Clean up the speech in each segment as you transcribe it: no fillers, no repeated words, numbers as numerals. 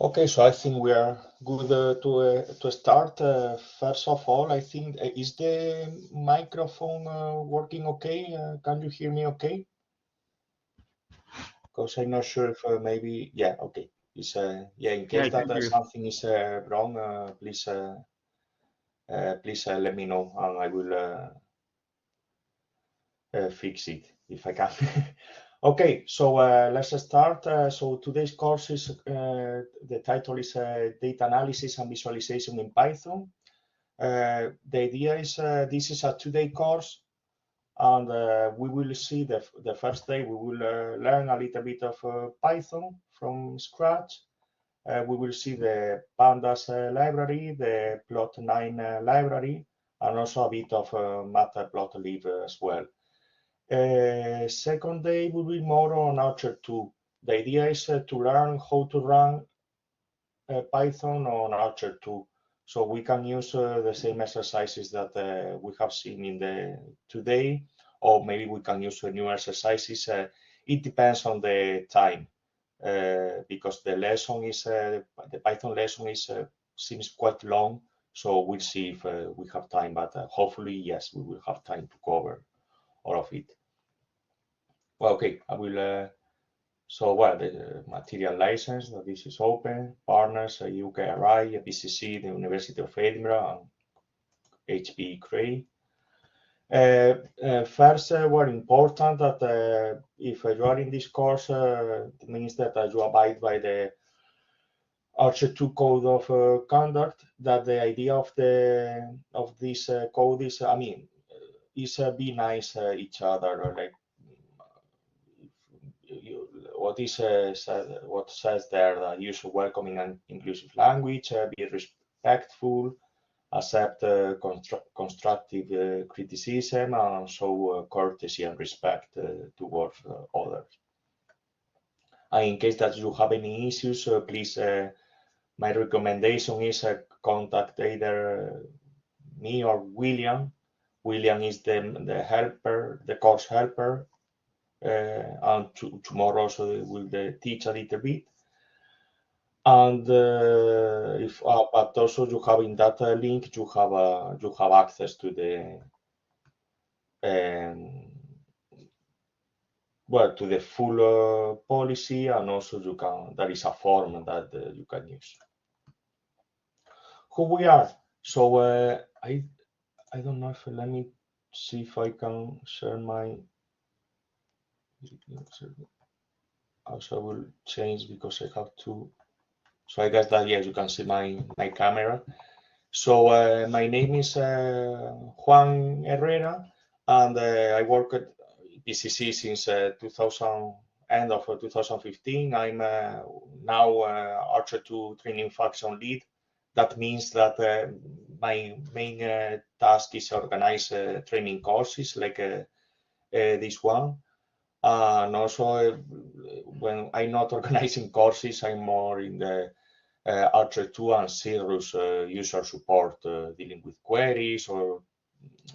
Okay, so I think we are good to start. First of all, I think is the microphone working okay? Can you hear me okay? Because I'm not sure if maybe yeah, okay. It's yeah. In case that something is wrong, please let me know and I will fix it if I can. Okay, so let's start. So today's course is the title is Data Analysis and Visualization in Python. The idea is this is a 2-day course, and we will see the first day we will learn a little bit of Python from scratch. We will see the Pandas library, the plot9 library, and also a bit of matplotlib as well. Second day will be more on ARCHER2. The idea is to learn how to run Python on ARCHER2. So we can use the same exercises that we have seen in the today, or maybe we can use new exercises. It depends on the time, because the lesson is the Python lesson is seems quite long. So we'll see if we have time, but hopefully yes, we will have time to cover all of it. Well, okay, I will. So, well, the material license, that this is open, partners, UKRI, BCC, the University of Edinburgh, and HP Cray. First, well, important that if you are in this course, it means that you abide by the ARCHER2 code of conduct. That the idea of this code is, I mean, is be nice each other, like what says there that use a welcoming and inclusive language, be respectful, accept constructive criticism, and show courtesy and respect towards others. And in case that you have any issues, please, my recommendation is contact either me or William. William is the helper, the course helper, and tomorrow also will teach a little bit. And but also you have in that link you have access to the well, to the full policy, and also there is a form that you can use. Who we are? So I don't know if let me see if I can share my. Also, I will change because I have to. So I guess that yes, you can see my camera. So my name is Juan Herrera, and I work at BCC since 2000, end of 2015. I'm now ARCHER2 training faction lead. That means that my main task is organize training courses like this one. And also, when I'm not organizing courses, I'm more in the ARCHER2 and Cirrus user support, dealing with queries or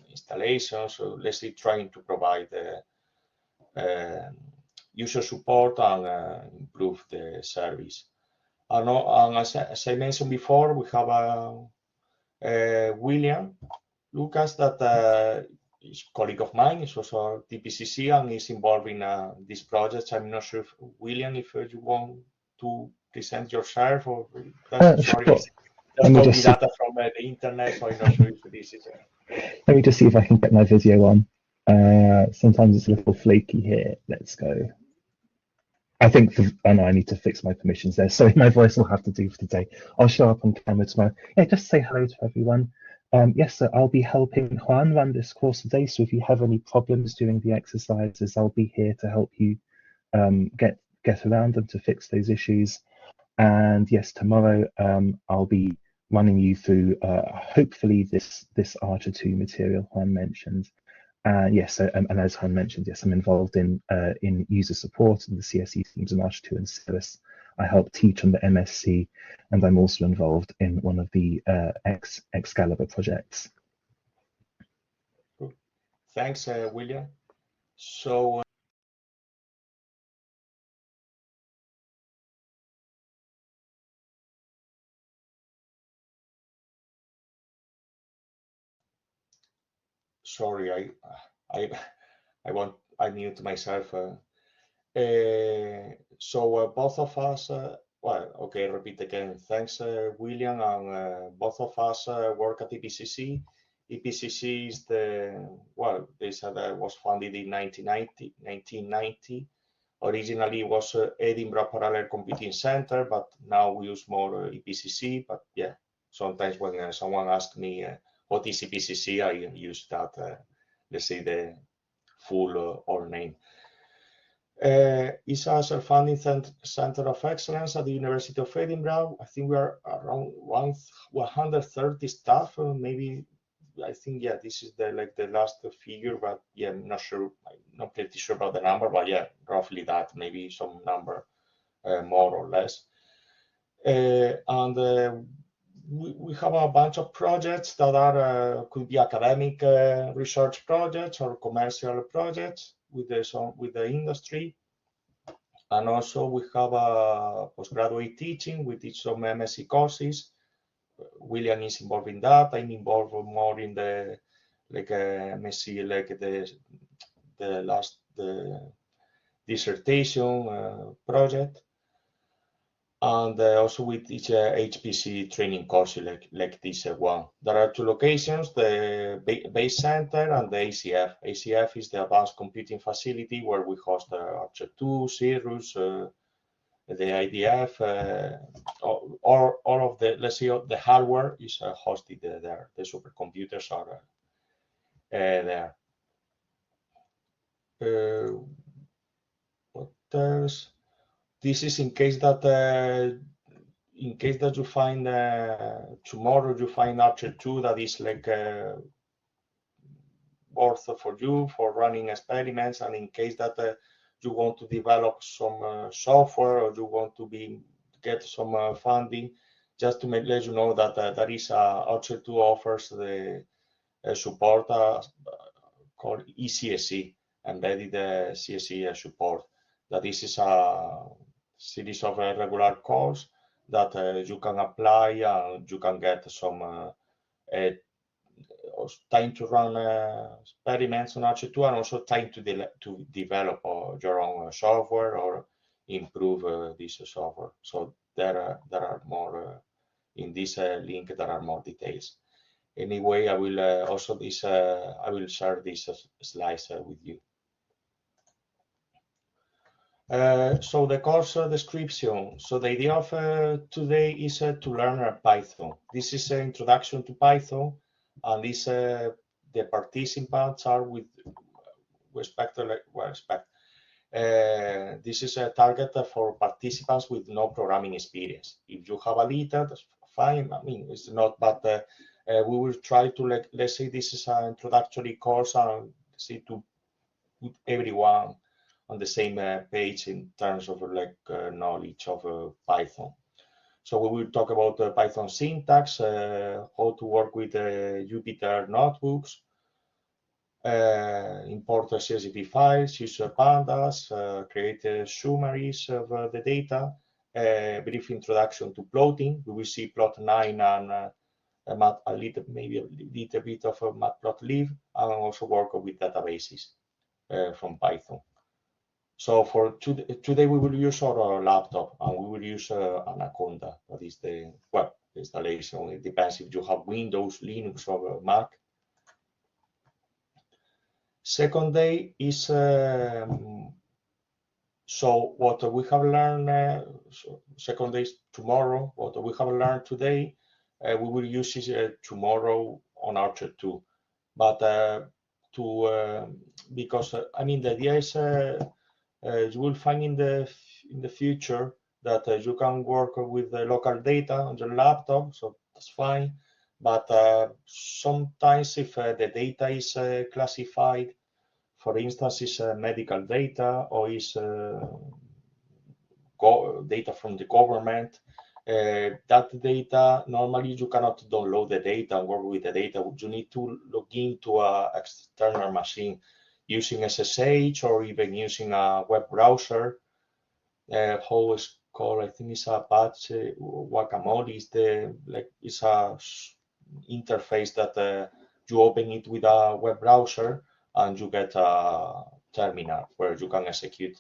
installations. So let's say trying to provide user support and improve the service. And as I mentioned before, we have William Lucas that is a colleague of mine, is also TPCC and is involved in these projects. I'm not sure, if, William, if you want to present yourself, or sorry, sure. just copy data from the internet, so I'm not sure if this is. Let me just see if I can get my video on. Sometimes it's a little flaky here. Let's go. I think I know I need to fix my permissions there. Sorry, my voice will have to do for today. I'll show up on camera tomorrow. Yeah, just say hello to everyone. Yes, so I'll be helping Juan run this course today. So if you have any problems during the exercises, I'll be here to help you get around them, to fix those issues. And yes, tomorrow I'll be running you through hopefully this ARCHER2 material Juan mentioned. Yes, so, and as Juan mentioned, yes, I'm involved in user support and the CSE teams in ARCHER2 and Cirrus. I help teach on the MSc, and I'm also involved in one of the Excalibur projects. Thanks, William. So. sorry, I mute myself. So both of us, well, okay, repeat again. Thanks, William, and both of us work at EPCC. EPCC is they said that was founded in 1990. Originally it was Edinburgh Parallel Computing Center, but now we use more EPCC. But yeah, sometimes when someone asks me what is EPCC, I use that, let's say the full or name. It's a self-funding center of excellence at the University of Edinburgh. I think we are around 130 staff, maybe. I think, yeah, this is the last figure, but yeah, I'm not sure. I'm not pretty sure about the number, but yeah, roughly that, maybe some number more or less. And we have a bunch of projects that are could be academic research projects or commercial projects with the industry. And also we have a postgraduate teaching. We teach some MSc courses. William is involved in that. I'm involved more in the MSc, the dissertation project. And also we teach HPC training courses like this one. There are two locations, the base center and the ACF. ACF is the Advanced Computing Facility where we host ARCHER2, Cirrus, the IDF, all of the, let's say, the hardware is hosted there. The supercomputers are there. What else? This is in case that you find tomorrow you find ARCHER2 that is worth for you for running experiments, and in case that you want to develop some software or you want to get some funding, just to let you know that there is ARCHER2 offers the support called eCSE, embedded CSE support. That this is a series of regular course that you can apply and you can get some time to run experiments on ARCHER2 and also time to develop your own software or improve this software. So there are more in this link. There are more details. Anyway, I will also I will share this slides with you. So the course description. So the idea of today is to learn Python. This is an introduction to Python, and this the participants are with respect to this is a target for participants with no programming experience. If you have a little, that's fine. I mean, it's not, but we will try to let's say this is an introductory course and see to put everyone on the same page in terms of knowledge of Python. So we will talk about Python syntax, how to work with Jupyter notebooks, import CSV files, use Pandas, create summaries of the data, brief introduction to plotting. We will see plot9 and maybe a little bit of matplotlib, and also work with databases from Python. So for today we will use our laptop, and we will use Anaconda. That is the web installation. It depends if you have Windows, Linux, or Mac. Second day is so what we have learned. Second day is tomorrow. What we have learned today, we will use it tomorrow on ARCHER2. But because I mean the idea is you will find in the future that you can work with the local data on your laptop, so that's fine. But sometimes if the data is classified, for instance, is medical data or is data from the government, that data, normally you cannot download the data and work with the data. You need to log into an external machine using SSH or even using a web browser. How it's called, I think it's Apache Guacamole. It's a interface that you open it with a web browser and you get a terminal where you can execute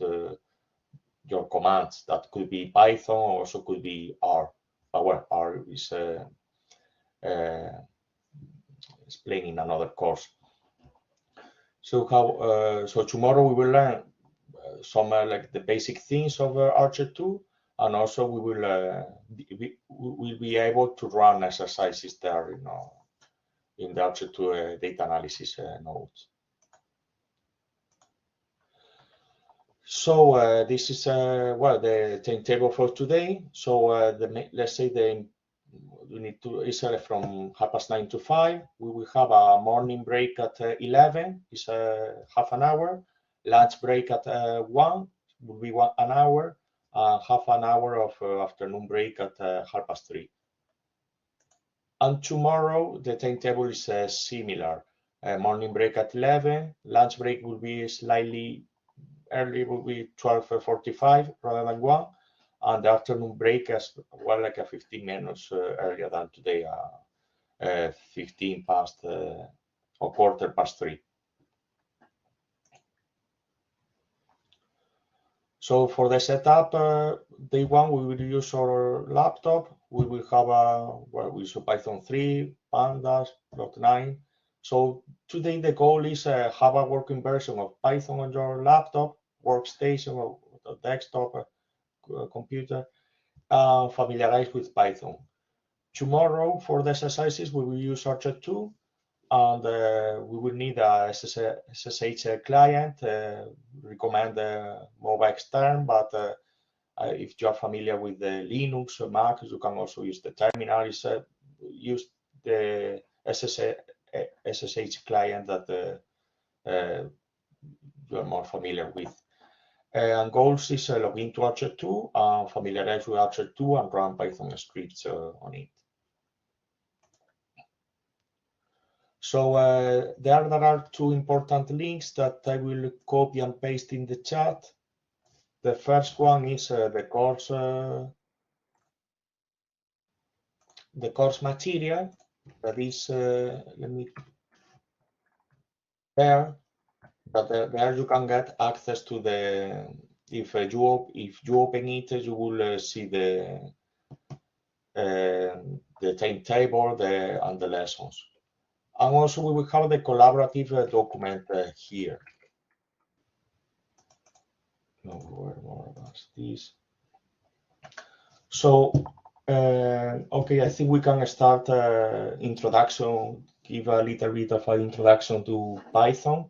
your commands. That could be Python, or also could be R. Well, R is explained in another course. So tomorrow we will learn some like the basic things of ARCHER2, and also we will be able to run exercises there, in the ARCHER2 data analysis nodes. So this is well, the timetable for today. So let's say we need to is from 9:30 to 5. We will have a morning break at 11. It's half an hour. Lunch break at 1 will be an hour. Half an hour of afternoon break at 3:30. And tomorrow the timetable is similar. Morning break at 11. Lunch break will be slightly early, will be 12:45 rather than 1. And the afternoon break as well, like a 15 minutes earlier than today, 15 past or 3:15. So for the setup, day one, we will use our laptop. We will have we use Python 3, Pandas, .9. So today the goal is have a working version of Python on your laptop, workstation, or desktop computer, familiarize with Python. Tomorrow for the exercises, we will use ARCHER2, and we will need a SSH client. Recommend mobile extern, but if you are familiar with the Linux or Mac, you can also use the terminal. Use the SSH client that you are more familiar with. And goals is log into ARCHER2, familiarize with ARCHER2, and run Python scripts on it. So there are two important links that I will copy and paste in the chat. The first one is the course material. That is, let me there. But there you can get access to the. If you open it, you will see the timetable and the lessons. And also we will have the collaborative document here. More about this. So, okay, I think we can start introduction, give a little bit of an introduction to Python.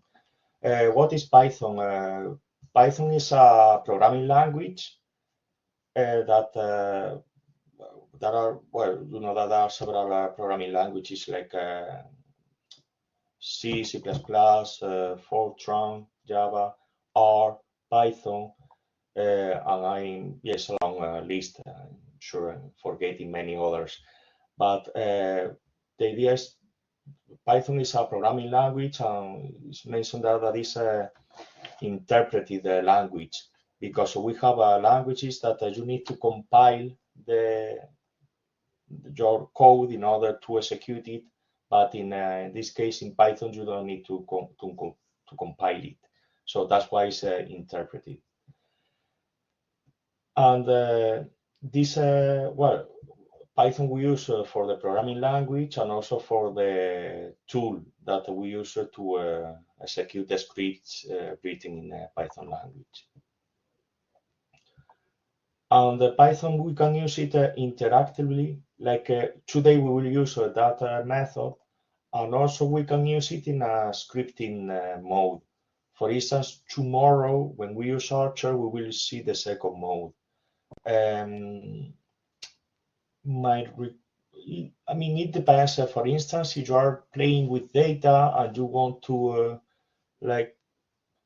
What is Python? Python is a programming language that are, well, you know that there are several programming languages like C, C++, Fortran, Java, R, Python, and yes, a long list. I'm sure I'm forgetting many others. But the idea is Python is a programming language, and it's mentioned that is interpreted language, because we have languages that you need to compile your code in order to execute it. But in this case, in Python, you don't need to compile it. So that's why it's interpreted. And this, well, Python we use for the programming language, and also for the tool that we use to execute the scripts written in Python language. And the Python, we can use it interactively. Like today, we will use that method, and also we can use it in a scripting mode. For instance, tomorrow, when we use Archer, we will see the second mode. I mean, it depends. For instance, if you are playing with data and you want to like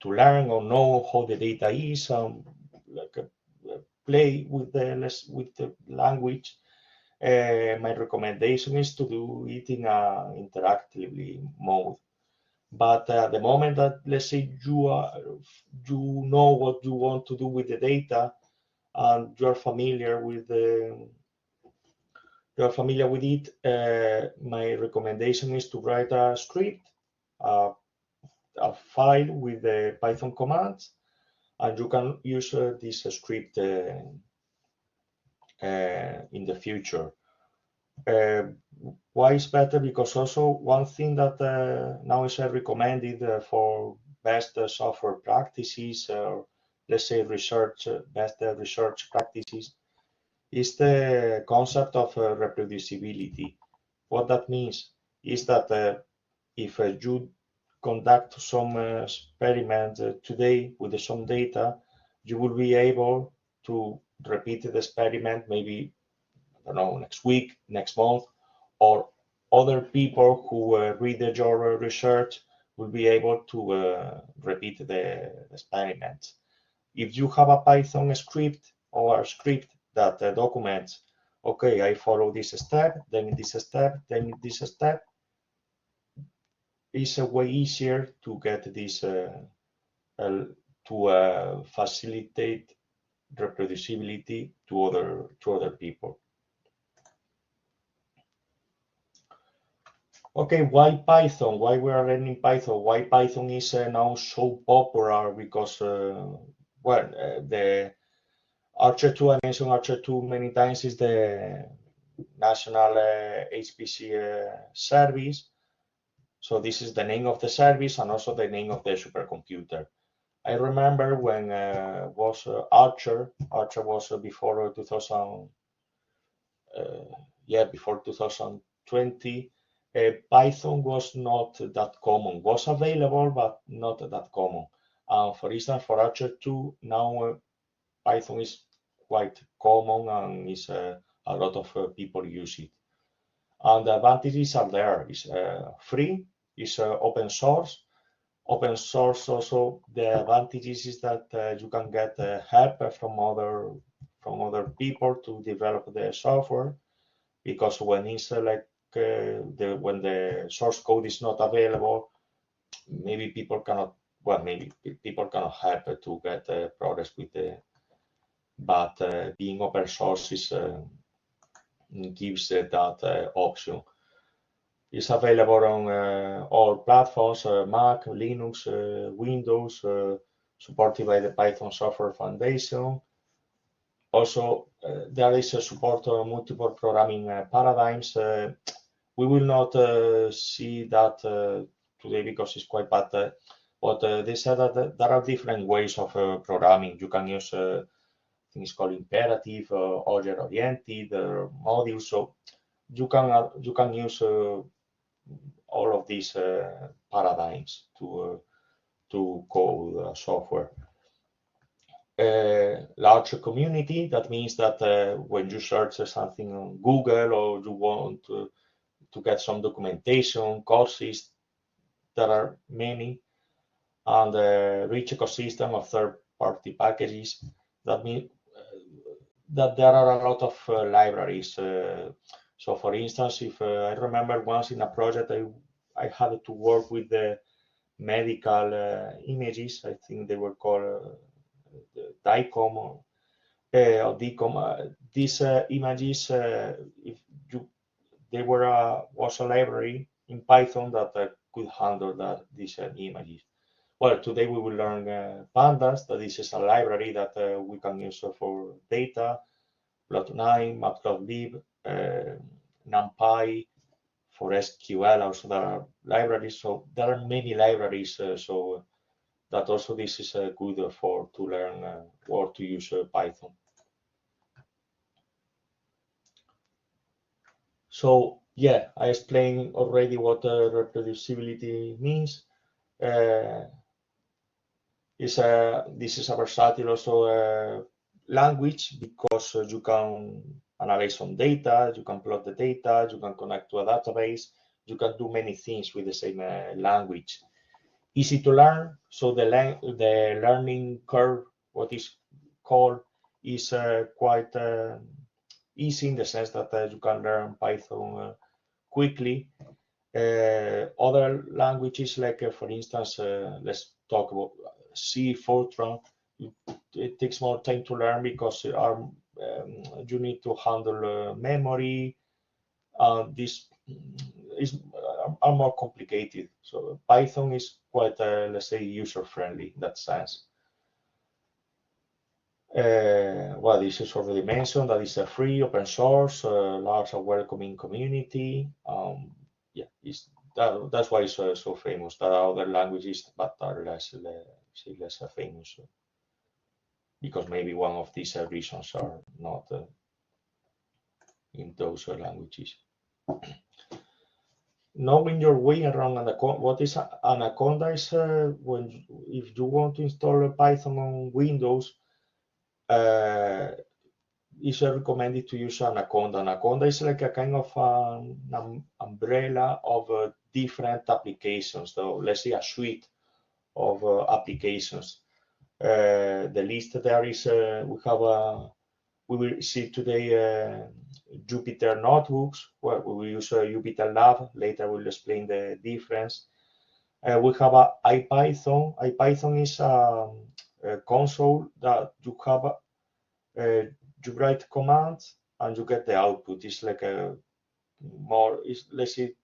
to learn or know how the data is, play with the language, my recommendation is to do it in a interactively mode. But at the moment that, let's say, you know what you want to do with the data, and you're familiar with you are familiar with it, my recommendation is to write a script, a file with the Python commands, and you can use this script in the future. Why is better? Because also one thing that now is recommended for best software practices, or let's say research, best research practices, is the concept of reproducibility. What that means is that if you conduct some experiment today with some data, you will be able to repeat the experiment maybe, I don't know, next week, next month, or other people who read your research will be able to repeat the experiment. If you have a Python script or a script that documents, okay, I follow this step, then this step, then this step, it's way easier to get this to facilitate reproducibility to other people. Okay, why Python? Why we are learning Python? Why Python is now so popular? Because well, the ARCHER2, I mentioned ARCHER2 many times, is the national HPC service. So this is the name of the service and also the name of the supercomputer. I remember when was Archer was before 2000, before 2020. Python was not that common. Was available, but not that common. For instance, for Archer2, now Python is quite common and is a lot of people use it. And the advantages are there. It's free, it's open source. Open source also, the advantages is that you can get help from other people to develop the software, because when it's when the source code is not available, maybe people cannot help to get progress with the, but being open source is gives that option. It's available on all platforms, Mac, Linux, Windows, supported by the Python Software Foundation. Also, there is a support on multiple programming paradigms. We will not see that today because it's quite bad, but they said that there are different ways of programming. You can use things called imperative, object-oriented, modules. So you can use all of these paradigms to code software. Larger community, that means that when you search something on Google or you want to get some documentation, courses, there are many, and a rich ecosystem of third-party packages. That means that there are a lot of libraries. So for instance, if I remember once in a project, I had to work with the medical images. I think they were called DICOM or DICOM. These images, if you, they were was a library in Python that could handle these images. Well, today we will learn Pandas. That this is a library that we can use for data. Plot9, Matplotlib, NumPy for SQL. Also, there are libraries. So there are many libraries. So that also this is good to learn or to use Python. So yeah, I explained already what reproducibility means. This is a versatile also language because you can analyze some data, you can plot the data, you can connect to a database, you can do many things with the same language. Easy to learn, so the learning curve, what is called, is quite easy in the sense that you can learn Python quickly. Other languages, like for instance, let's talk about C, Fortran. It takes more time to learn because you need to handle memory, this is are more complicated. So Python is quite, let's say, user-friendly in that sense. Well, this is already mentioned that it's a free, open source, large and welcoming community. Yeah, that's why it's so famous. There are other languages that are less famous, because maybe one of these reasons are not in those languages. Knowing your way around Anaconda. What is Anaconda is if you want to install Python on Windows, it's recommended to use Anaconda. Anaconda is like a kind of an umbrella of different applications. So let's say a suite of applications. The list there is we will see today Jupyter notebooks, where we will use Jupyter Lab. Later we'll explain the difference. We have IPython. IPython is a console that you have. You write commands and you get the output. It's like a more, let's say,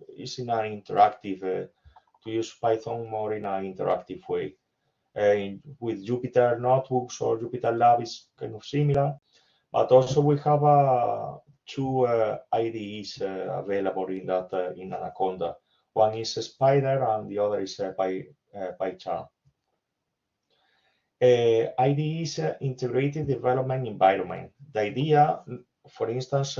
it's in an interactive, to use Python more in an interactive way. With Jupyter notebooks or Jupyter Lab is kind of similar, but also we have two IDEs available in that in Anaconda. One is Spider and the other is PyCharm. IDE is integrated development environment. The idea, for instance,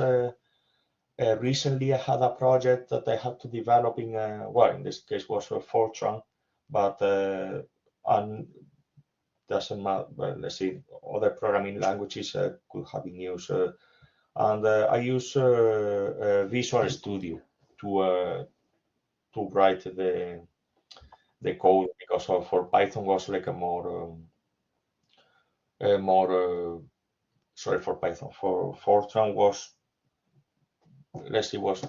recently I had a project that I had to develop in, well, in this case was Fortran, but and doesn't matter. Well, let's see, other programming languages could have been used, and I use Visual Studio to write the code, because for Python was like a more sorry, for Python, for Fortran was, let's say, was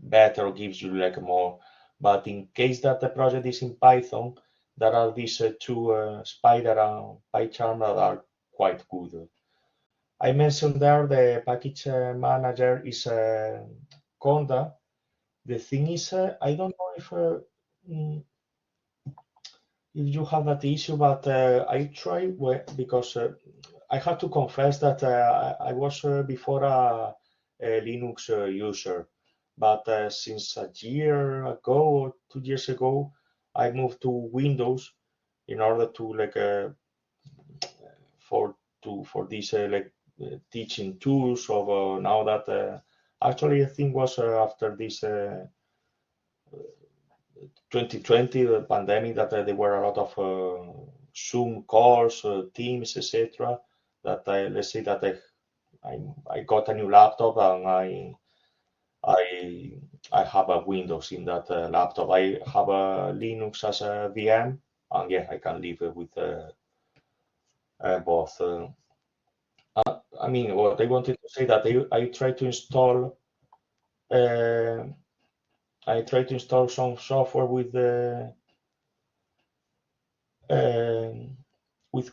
better, or gives you like more. But in case that the project is in Python, there are these two, Spider and PyCharm, that are quite good. I mentioned there the package manager is Conda. The thing is, I don't know if you have that issue, but I try, because I have to confess that I was before a Linux user, but since a year ago or 2 years ago, I moved to Windows in order to like for these like teaching tools of now that actually I think was after this 2020, the pandemic, that there were a lot of Zoom calls, Teams, etc. That let's say that I got a new laptop, and I have a Windows in that laptop. I have a Linux as a VM, and yeah, I can live with both. I mean, what I wanted to say that I try to install. I try to install some software with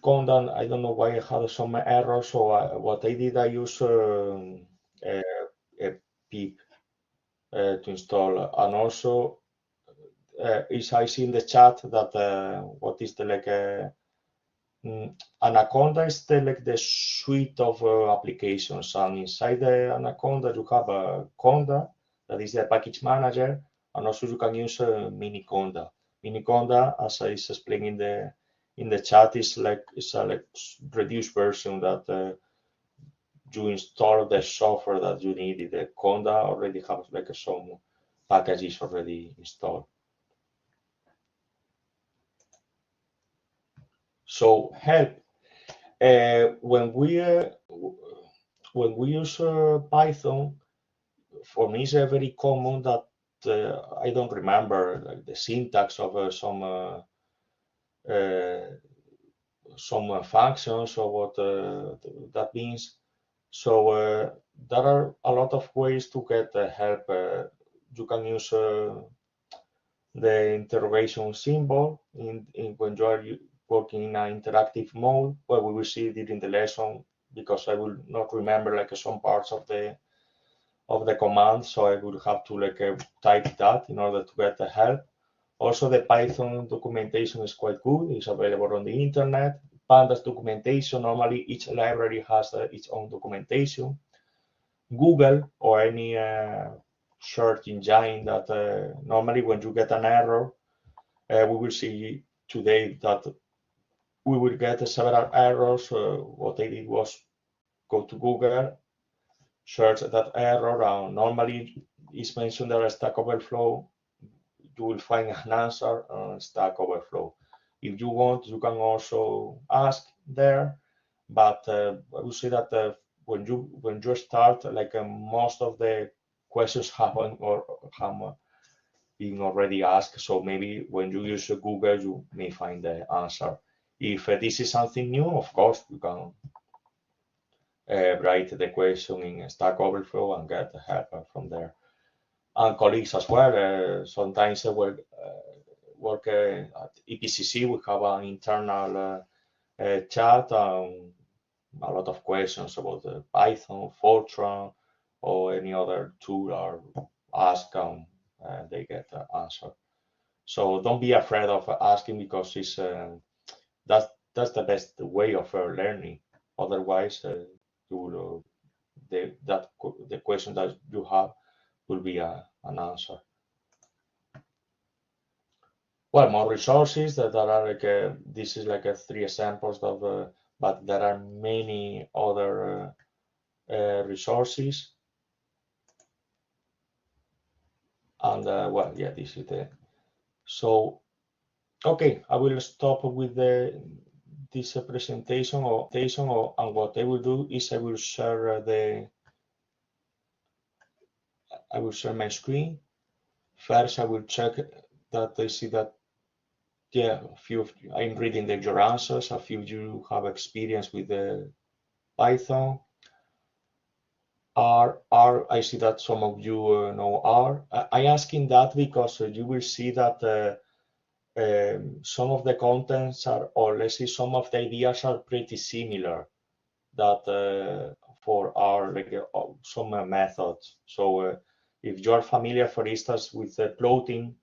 Conda. I don't know why I had some errors. So what I did, I used a pip to install, and also is I see in the chat that what is the like Anaconda is the like the suite of applications, and inside the Anaconda you have a Conda, that is the package manager, and also you can use Miniconda. Miniconda, as I is explained in the chat, is like a like reduced version that you install the software that you need. The Conda already has like some packages already installed. So help. When we use Python, for me it's very common that I don't remember like the syntax of some functions or what that means. So there are a lot of ways to get help. You can use the interrogation symbol when you are working in an interactive mode. Well, we will see it in the lesson, because I will not remember like some parts of the of the command, so I would have to like type that in order to get the help. Also, the Python documentation is quite good. It's available on the internet. Pandas documentation, normally each library has its own documentation. Google or any search engine that normally when you get an error, we will see today that we will get several errors. What they did was go to Google, search that error, and normally it's mentioned there Stack Overflow. You will find an answer on Stack Overflow. If you want, you can also ask there, but I would say that when you start, like most of the questions happen or have been already asked. So maybe when you use Google, you may find the answer. If this is something new, of course, you can write the question in Stack Overflow and get help from there. And colleagues as well. Sometimes work at EPCC, we have an internal chat and a lot of questions about Python, Fortran, or any other tool are asked and they get the answer. So don't be afraid of asking, because it's that's the best way of learning. Otherwise, you will, the question that you have will be an answer. Well, more resources that are like this is like 3 examples of, but there are many other resources. And well, yeah, this is the. So, okay, I will stop with this presentation and what I will do is I will share my screen. First, I will check that I see that, yeah, a few of you, I'm reading your answers. A few of you have experience with the Python. R, I see that some of you know R. I asking that because you will see that some of the contents are, or let's say some of the ideas are pretty similar that for R, like some methods. So if you are familiar, for instance, with plotting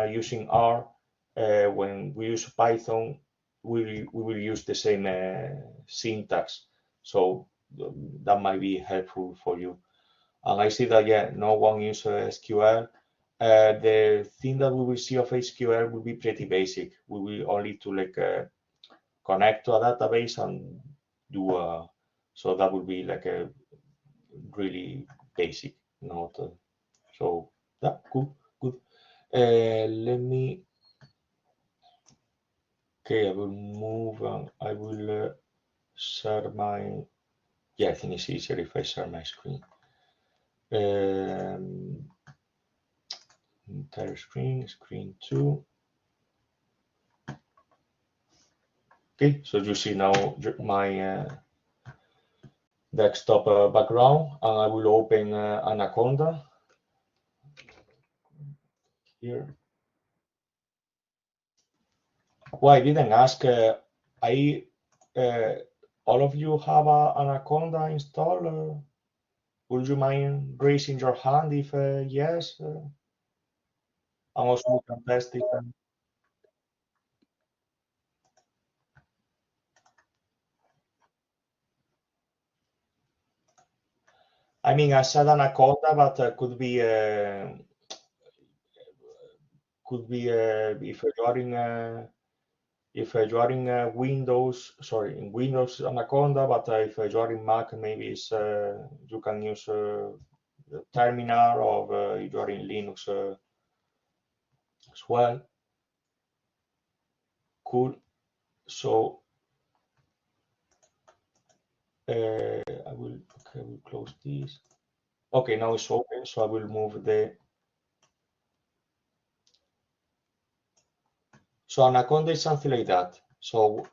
using R, when we use Python, we will use the same syntax. So that might be helpful for you. And I see that, yeah, no one uses SQL. The thing that we will see of SQL will be pretty basic. We will only to like connect to a database and do so that will be like a really basic, not so that good. Let me. Okay, I will move and I will share my. Yeah, I think it's easier if I share my screen. Entire screen, screen 2. Okay, so you see now my desktop background, and I will open Anaconda here. Well, I didn't ask. All of you have Anaconda installed? Would you mind raising your hand if yes? And also we can test it. I mean, I said Anaconda, but could be if you are in Windows, sorry, in Windows Anaconda, but if you are in Mac, maybe it's you can use Terminal, or if you are in Linux as well. Cool. So I will close this. Okay, now it's open, so I will move the. So Anaconda is something like that. So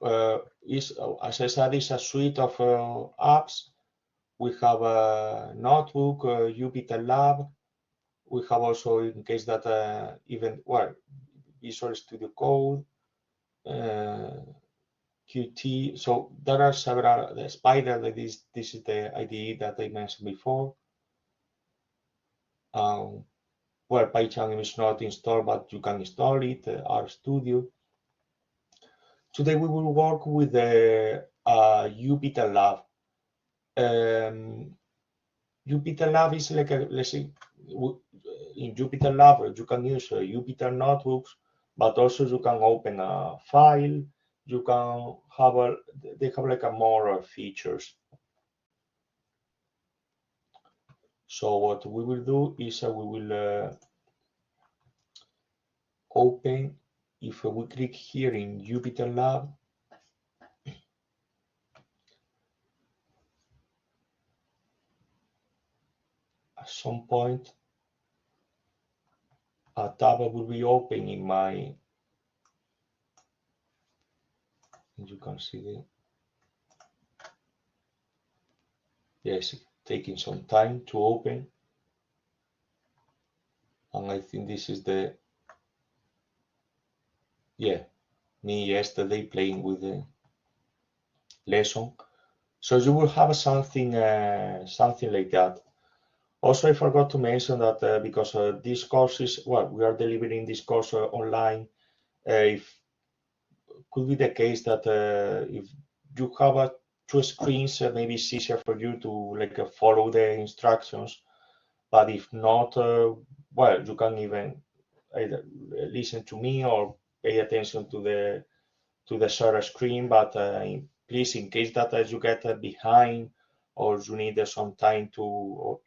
as I said, it's a suite of apps. We have a notebook, Jupyter Lab. We have also, in case that Visual Studio Code, Qt. So there are several. The Spider, this is the IDE that I mentioned before. Well, PyCharm is not installed, but you can install it, RStudio. Today we will work with the Jupyter Lab. Jupyter Lab is like a, let's say, in Jupyter Lab you can use Jupyter notebooks, but also you can open a file. You can have they have like a more features. So what we will do is we will open. If we click here in Jupyter Lab, at some point a tab will be open in my, you can see the, yes, taking some time to open, and I think this is the, yeah, me yesterday playing with the lesson. So you will have something something like that. Also, I forgot to mention that because this course is, well, we are delivering this course online. If could be the case that if you have two screens, maybe it's easier for you to like follow the instructions. But if not, well, you can even either listen to me or pay attention to the share screen. But please, in case that you get behind or you need some time to, or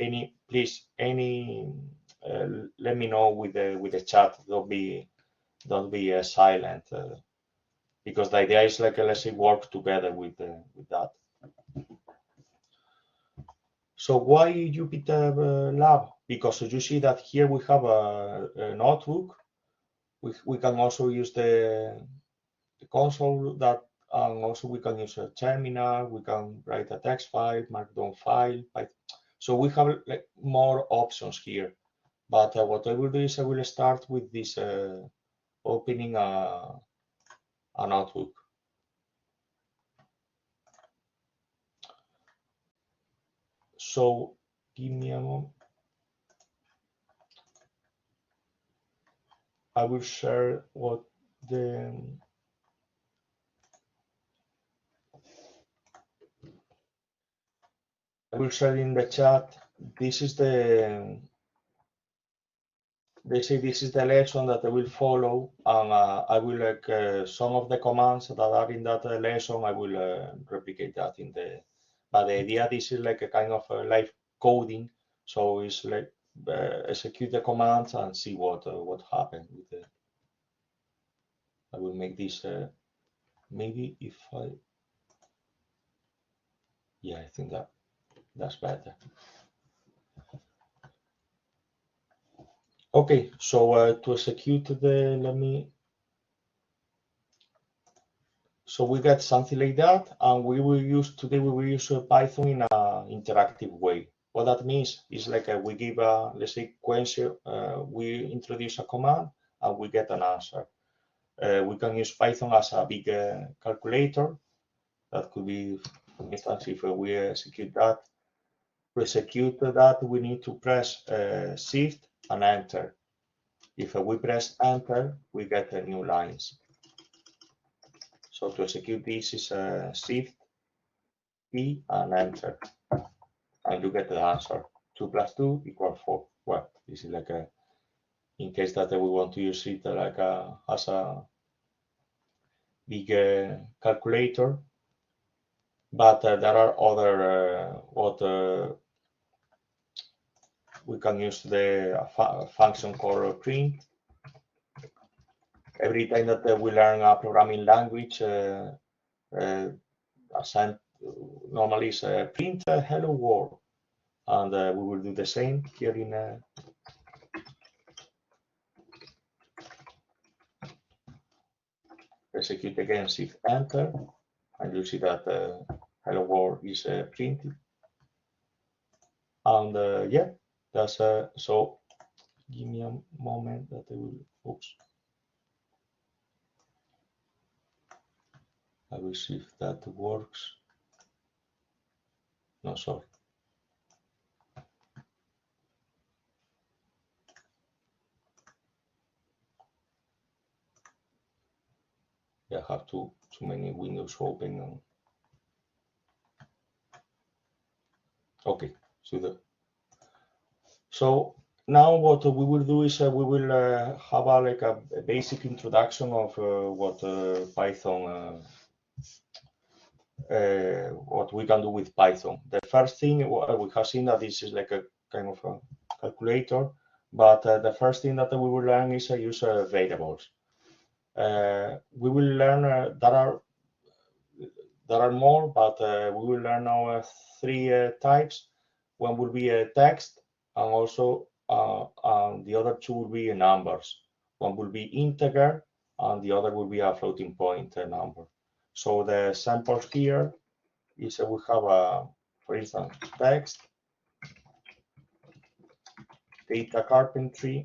please, let me know with the chat. Don't be silent. Because the idea is like let's say work together with that. So why Jupyter Lab? Because you see that here we have a notebook. We can also use the console that, and also we can use a terminal. We can write a text file, markdown file. So we have like more options here. But what I will do is I will start with this opening a notebook. So give me a moment. I will share what the I will share in the chat. This is the, they say this is the lesson that I will follow, and I will like some of the commands that are in that lesson. I will replicate that in the. But the idea, this is like a kind of live coding, so it's like execute the commands and see what happened with the. I will make this maybe if I. Yeah, I think that's better. Okay, so to execute the, let me, so we got something like that, and we will use, today we will use Python in an interactive way. What that means is like we give a, let's say, question, we introduce a command, and we get an answer. We can use Python as a big calculator. That could be, for instance, if we execute that. To execute that, we need to press Shift and Enter. If we press Enter, we get new lines. So to execute this is Shift key and Enter, and you get the answer. 2 plus 2 equals 4. Well, this is like a, in case that we want to use it like as a big calculator. But there are other what we can use the function called print. Every time that we learn a programming language, assigned normally is print hello world, and we will do the same here in execute again, Shift Enter, and you see that hello world is printed. And yeah, that's so. Give me a moment that I will. Oops. I will see if that works. No, sorry. I have too many windows open. Okay, so now what we will do is we will have a basic introduction of what Python, what we can do with Python. The first thing we have seen that this is like a kind of a calculator, but the first thing that we will learn is use variables. We will learn there are more, but we will learn now 3 types. One will be a text, and also the other 2 will be numbers. One will be integer, and the other will be a floating point number. So the samples here is we have for instance, text, data carpentry.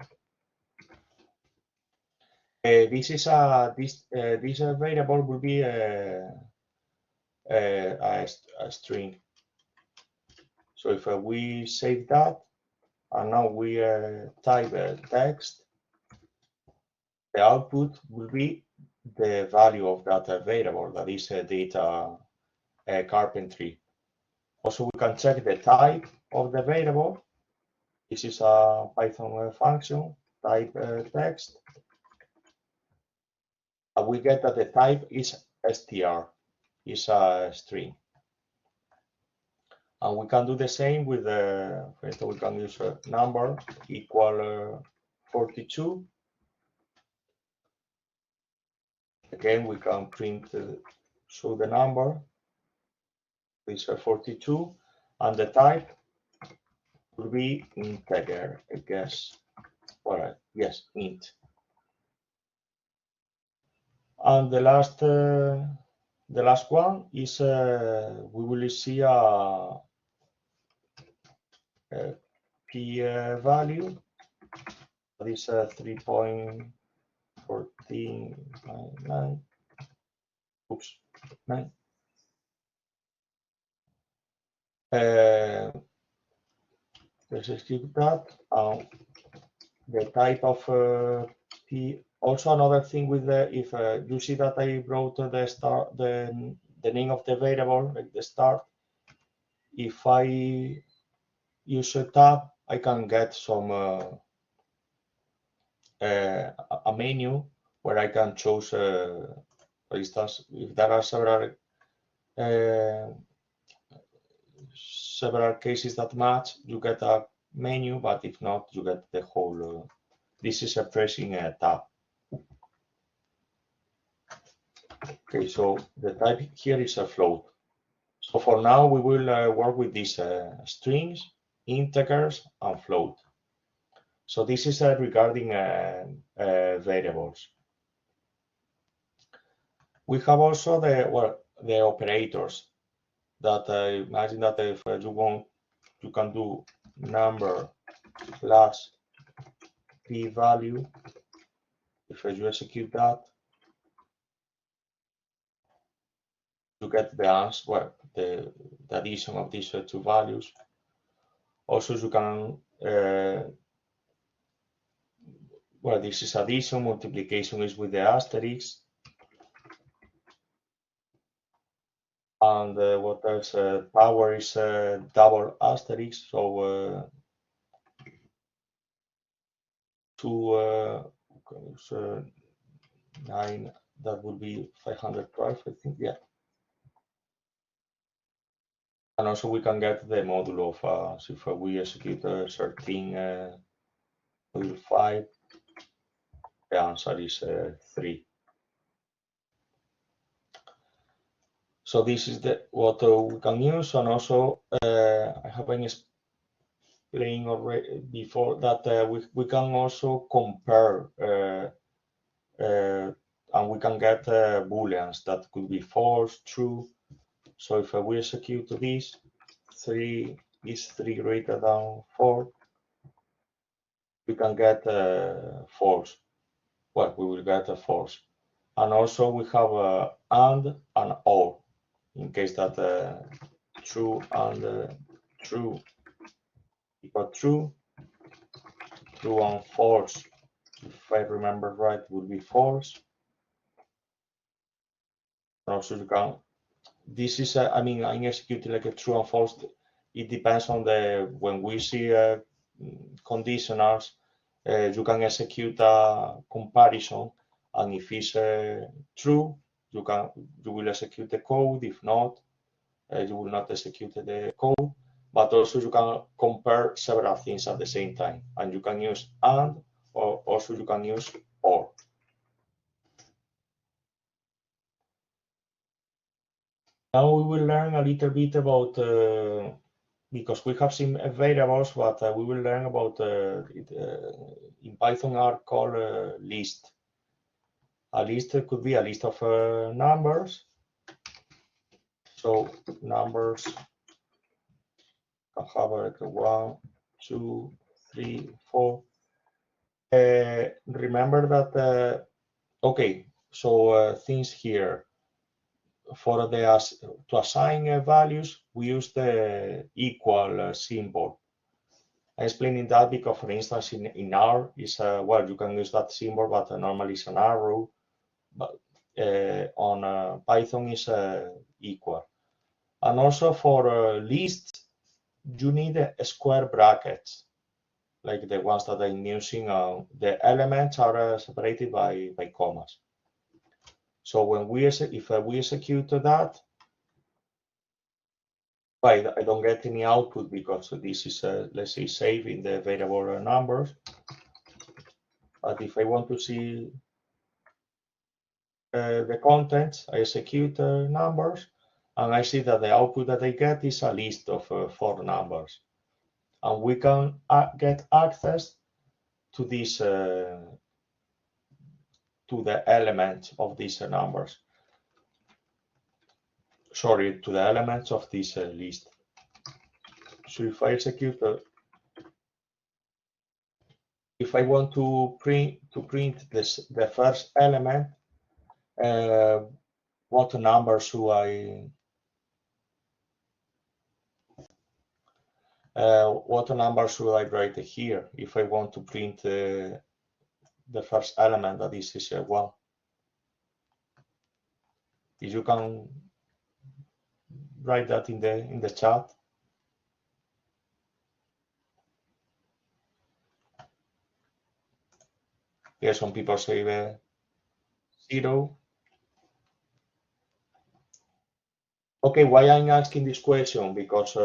This is this variable will be a string. So if we save that, and now we type text, the output will be the value of that variable, that is data carpentry. Also, we can check the type of the variable. This is a Python function, type text. And we get that the type is str, is a string. And we can do the same with the, for instance, we can use a number equal 42. Again, we can print, show the number, is 42, and the type will be integer, I guess. All right, yes, int. And the last one is we will see a p value. That is 3.1499. Oops, 9. Let's execute that. The type of p. Also, another thing with the, if you see that I wrote the start, the name of the variable, like the start. If I use a tab, I can get some a menu where I can choose, for instance, if there are several cases that match, you get a menu, but if not, you get the whole. This is a pressing tab. Okay, so the type here is a float. So for now, we will work with these strings, integers, and float. So this is regarding variables. We have also the operators that imagine that if you want, you can do number plus p-value. If you execute that, you get the answer, well, the addition of these 2 values. Also, you can, well, this is addition, multiplication is with the asterisk. And what else? Power is double asterisk, so 9, that would be 512, I think, yeah. And also we can get the modulo of, so if we execute 13 modulo 5, the answer is 3. So this is what we can use, and also I have been explaining already before that we can also compare and we can get booleans that could be false, true. So if we execute this, 3 is 3 greater than 4, we can get false. Well, we will get a false. And also we have and or, in case that true and true equal true, true and false, if I remember right, would be false. Also you can, this is I mean, I'm executing like a true and false. It depends on the, when we see conditionals, you can execute a comparison, and if it's true, you will execute the code. If not, you will not execute the code. But also you can compare several things at the same time, and you can use and, or also you can use or. Now we will learn a little bit about, because we have seen variables, but we will learn about, in Python are called list. A list could be a list of numbers. So numbers can have like 1, 2, 3, 4. Remember that, okay, so things here. For to assign values, we use the equal symbol. I'm explaining that because, for instance, in R is well, you can use that symbol, but normally it's an arrow. But on Python is equal. And also for lists, you need square brackets, like the ones that I'm using. The elements are separated by commas. So when if we execute that, I don't get any output because this is, let's say, saving the variable numbers. But if I want to see the contents, I execute numbers, and I see that the output that I get is a list of 4 numbers. And we can get access to this, to the element of these numbers. Sorry, to the elements of this list. So if I execute, if I want to print this, the first element, what number should I? What number should I write here if I want to print the first element, that is 1? If you can write that in the chat. Yeah, some people say 0. Okay, why I'm asking this question? Because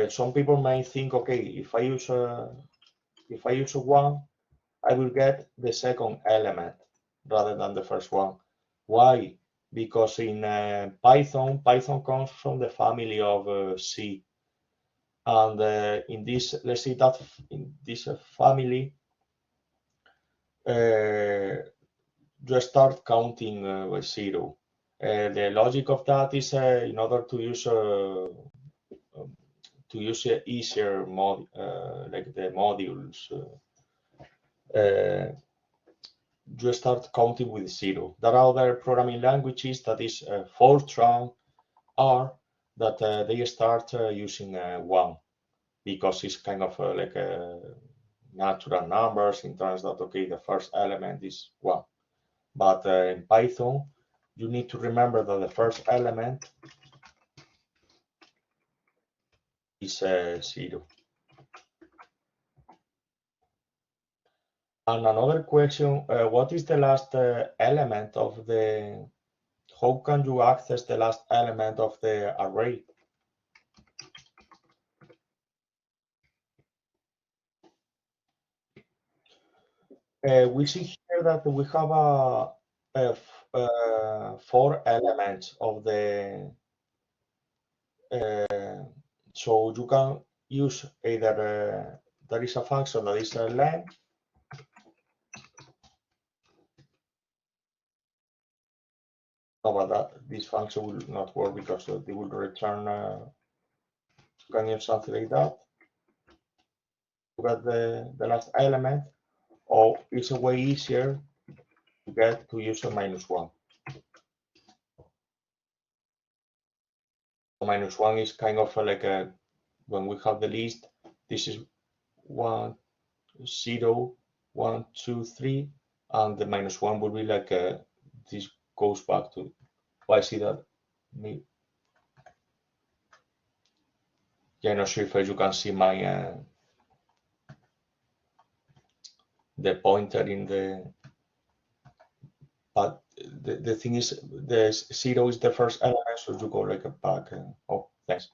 some people may think, okay, if I use 1, I will get the second element rather than the first one. Why? Because in Python comes from the family of C, and in this, let's see that in this family, you start counting by 0. The logic of that is in order to use easier mod, like the modules. You start counting with 0. There are other programming languages, that is Fortran, R, that they start using 1, because it's kind of like natural numbers in terms that, okay, the first element is 1. But in Python, you need to remember that the first element is 0. And another question, what is the last element of the, how can you access the last element of the array? We see here that we have 4 elements of the, so you can use either, there is a function that is length, no, but this function will not work because they will return, you can use something like that to get the last element, or it's a way easier to use a -1. So -1 is kind of like when we have the list, this is 1, 0, 1, 2, 3, and the -1 would be like this goes back to. Well, I see that. Yeah, not sure if you can see my the pointer in the. But the thing is, the 0 is the first element, so you go like a back. Oh, thanks.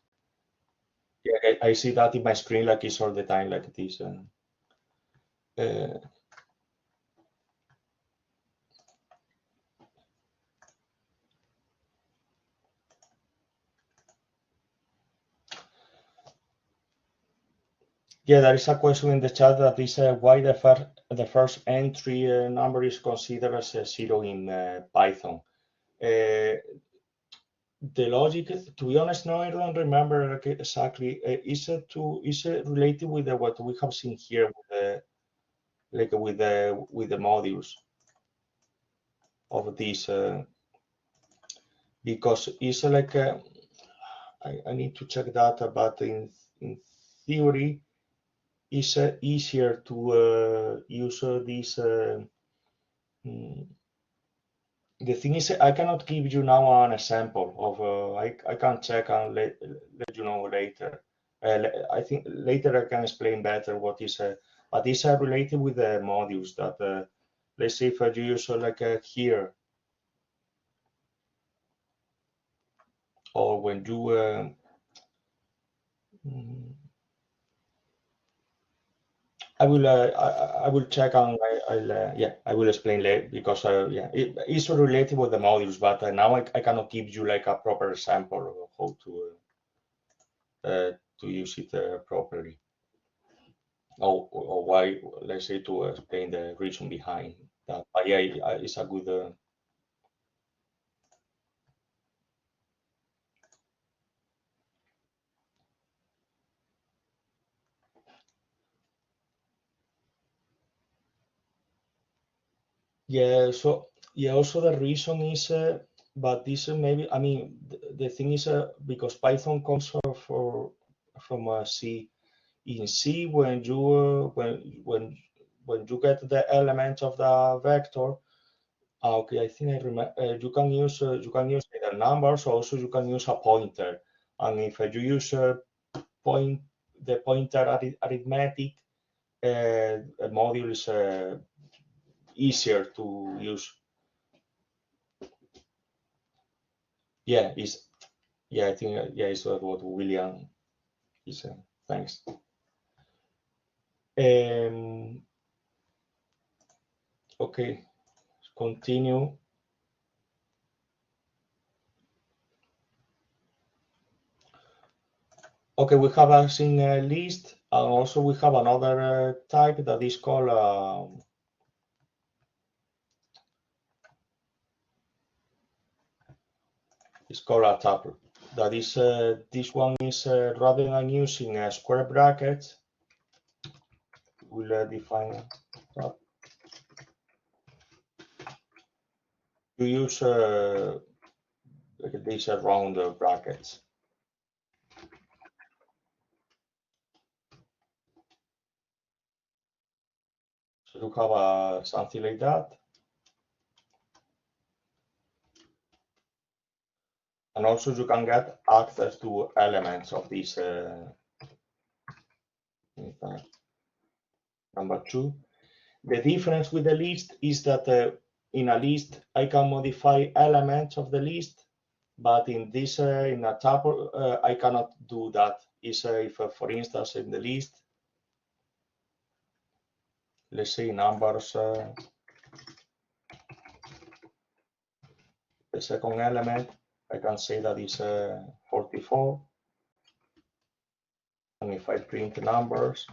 Yeah, I see that in my screen like it's all the time like this. Yeah, there is a question in the chat that is why the first entry number is considered as a 0 in Python. The logic, to be honest, no, I don't remember exactly. Is it related with what we have seen here with the modules of this? Because it's like I need to check that, but in theory, it's easier to use this. The thing is, I cannot give you now an example of. I can check and let you know later. I think later I can explain better what is. But it's related with the modules that. Let's say if you use like here, or when you. I will check and I will explain later because it's related with the modules, but now I cannot give you like a proper example of how to use it properly, or why, let's say, to explain the reason behind that. But yeah, it's a good. Yeah, so yeah, also the reason is, but this maybe, I mean, the thing is because Python comes from C. In C, when you when you get the element of the vector, okay, I think I remember. You can use either numbers, or also you can use a pointer, and if you use the pointer arithmetic, a module is easier to use. Yeah, I think it's what William is. Thanks. Okay, continue. Okay, we have a single list, and also we have another type that is called a tuple. That is, this one is rather than using square brackets, we'll define that. You use these round brackets. So you have something like that. And also you can get access to elements of this number 2. The difference with the list is that in a list I can modify elements of the list, but in this in a tuple I cannot do that. Is if for instance in the list, let's say numbers, the second element, I can say that is 44, and if I print numbers,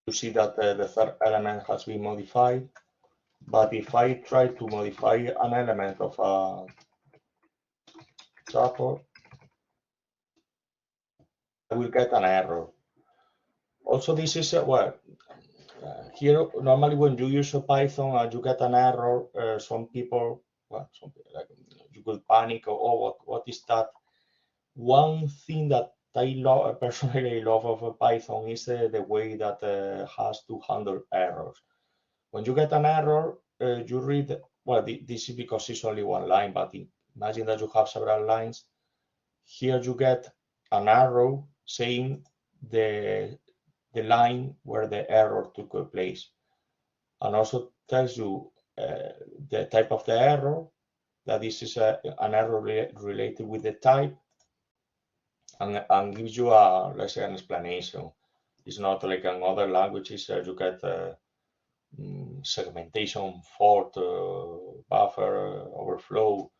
you see that the third element has been modified. But if I try to modify an element of a tuple, I will get an error. Also, this is here normally when you use Python and you get an error, some people, like, you could panic, or oh, what is that? One thing that I love personally, I love of Python is the way that has to handle errors. When you get an error, you read well, this is because it's only one line, but imagine that you have several lines. Here you get an arrow saying the line where the error took place, and also tells you the type of the error, that this is an error related with the type, and gives you let's say, an explanation. It's not like in other languages you get segmentation, fault, buffer, overflow,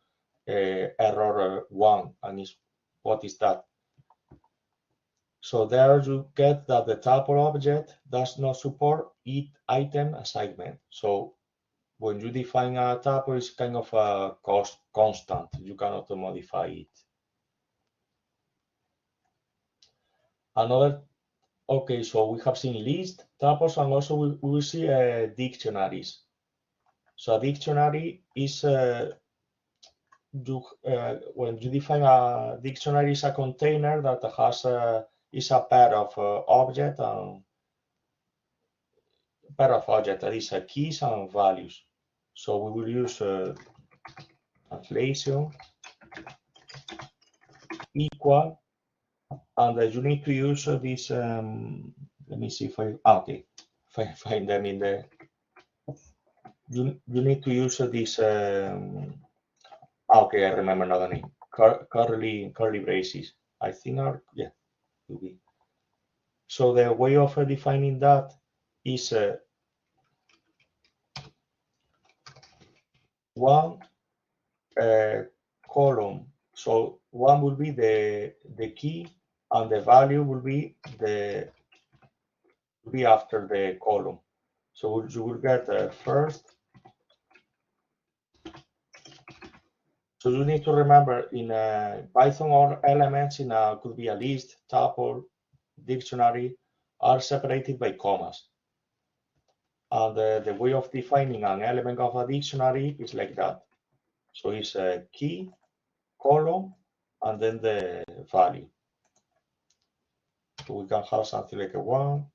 error 1, and what is that? So there you get that the tuple object does not support item assignment. So when you define a tuple, it's kind of a constant. You cannot modify it. Okay, so we have seen list, tuples, and also we will see dictionaries. So a dictionary is when you define a dictionary, is a container that has is a pair of object that is keys and values. So we will use translation equal, and you need to use this. Let me see if I find them in the. You need to use this. Okay, I remember now the name. Curly braces. I think yeah, will be. So the way of defining that is one column. So one will be the key, and the value will be after the column. So you will get first. So you need to remember in Python, all elements in could be a list, tuple, dictionary, are separated by commas. And the way of defining an element of a dictionary is like that. So it's a key, column, and then the value. So we can have something like a 1,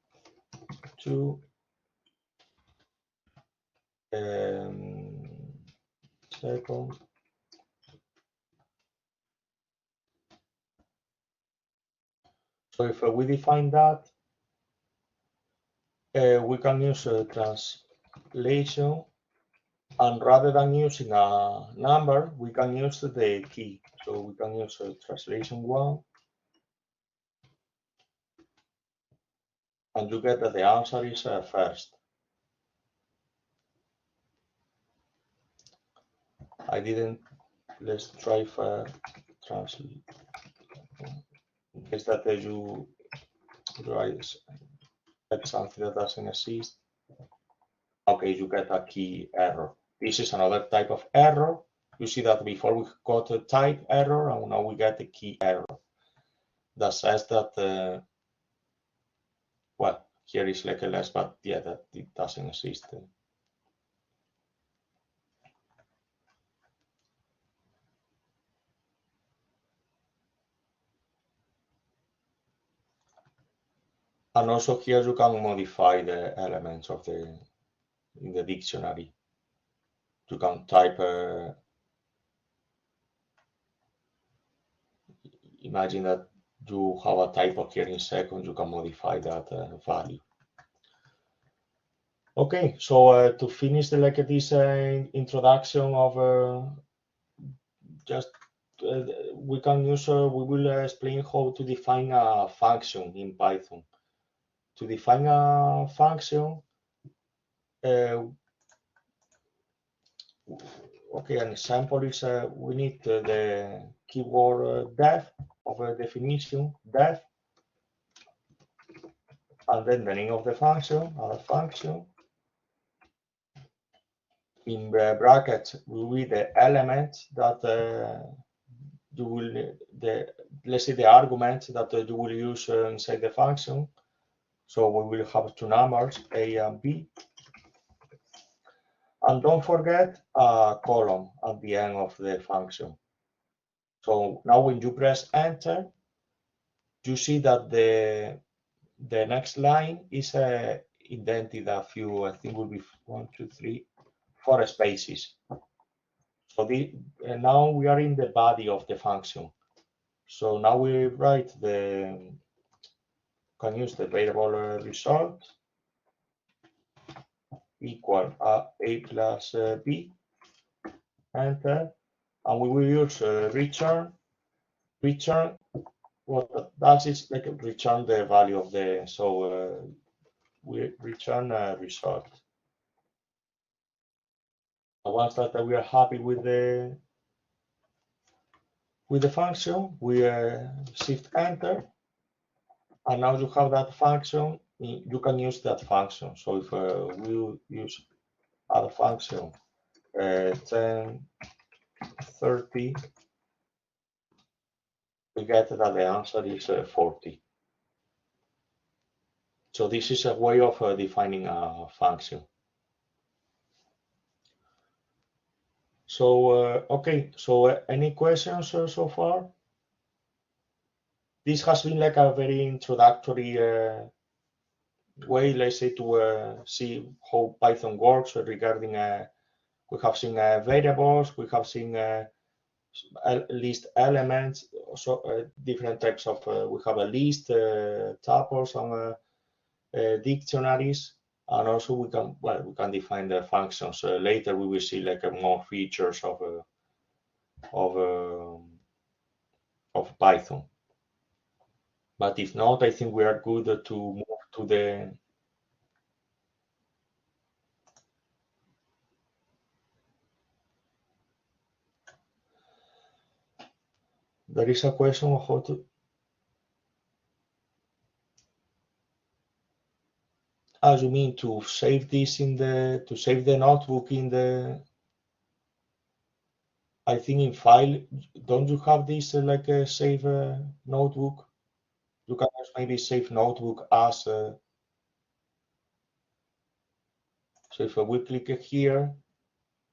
2, second. So if we define that, we can use translation, and rather than using a number, we can use the key. So we can use translation 1, and you get that the answer is first. I didn't. Let's try for translate. In case that you write something that doesn't exist. Okay, you get a key error. This is another type of error. You see that before we got a type error, and now we get a key error. That says that, well, here is like a less, but yeah, that it doesn't exist. And also here you can modify the elements of in the dictionary. You can type. Imagine that you have a typo here in second. You can modify that value. Okay, so to finish this introduction of just we can use we will explain how to define a function in Python. To define a function, okay, an example is we need the keyword def of a definition, def, and then the name of the function, our function. In the brackets will be the element that you will let's say the argument that you will use inside the function. So we will have two numbers, a and b, and don't forget a column at the end of the function. So now when you press enter, you see that the next line is indented a few. I think will be 1, 2, 3, for spaces. So now we are in the body of the function. So now we write can use the variable result equal a plus b, enter, and we will use return. Return, what that does is like return the value of the, so we return a result. And once that we are happy with the function, we shift enter, and now you have that function. You can use that function. So if we use add function 10, 30, we get that the answer is 40. So this is a way of defining a function. So, okay, so any questions so far? This has been like a very introductory way, let's say, to see how Python works regarding, we have seen variables, we have seen list elements, so different types of, we have a list, tuples, and dictionaries, and also we can define the functions. Later we will see like more features of Python. But if not, I think we are good to move to the there is a question of how to you mean to save this in the save the notebook in the, I think in file, don't you have this like a save notebook? You can maybe save notebook as so if we click here,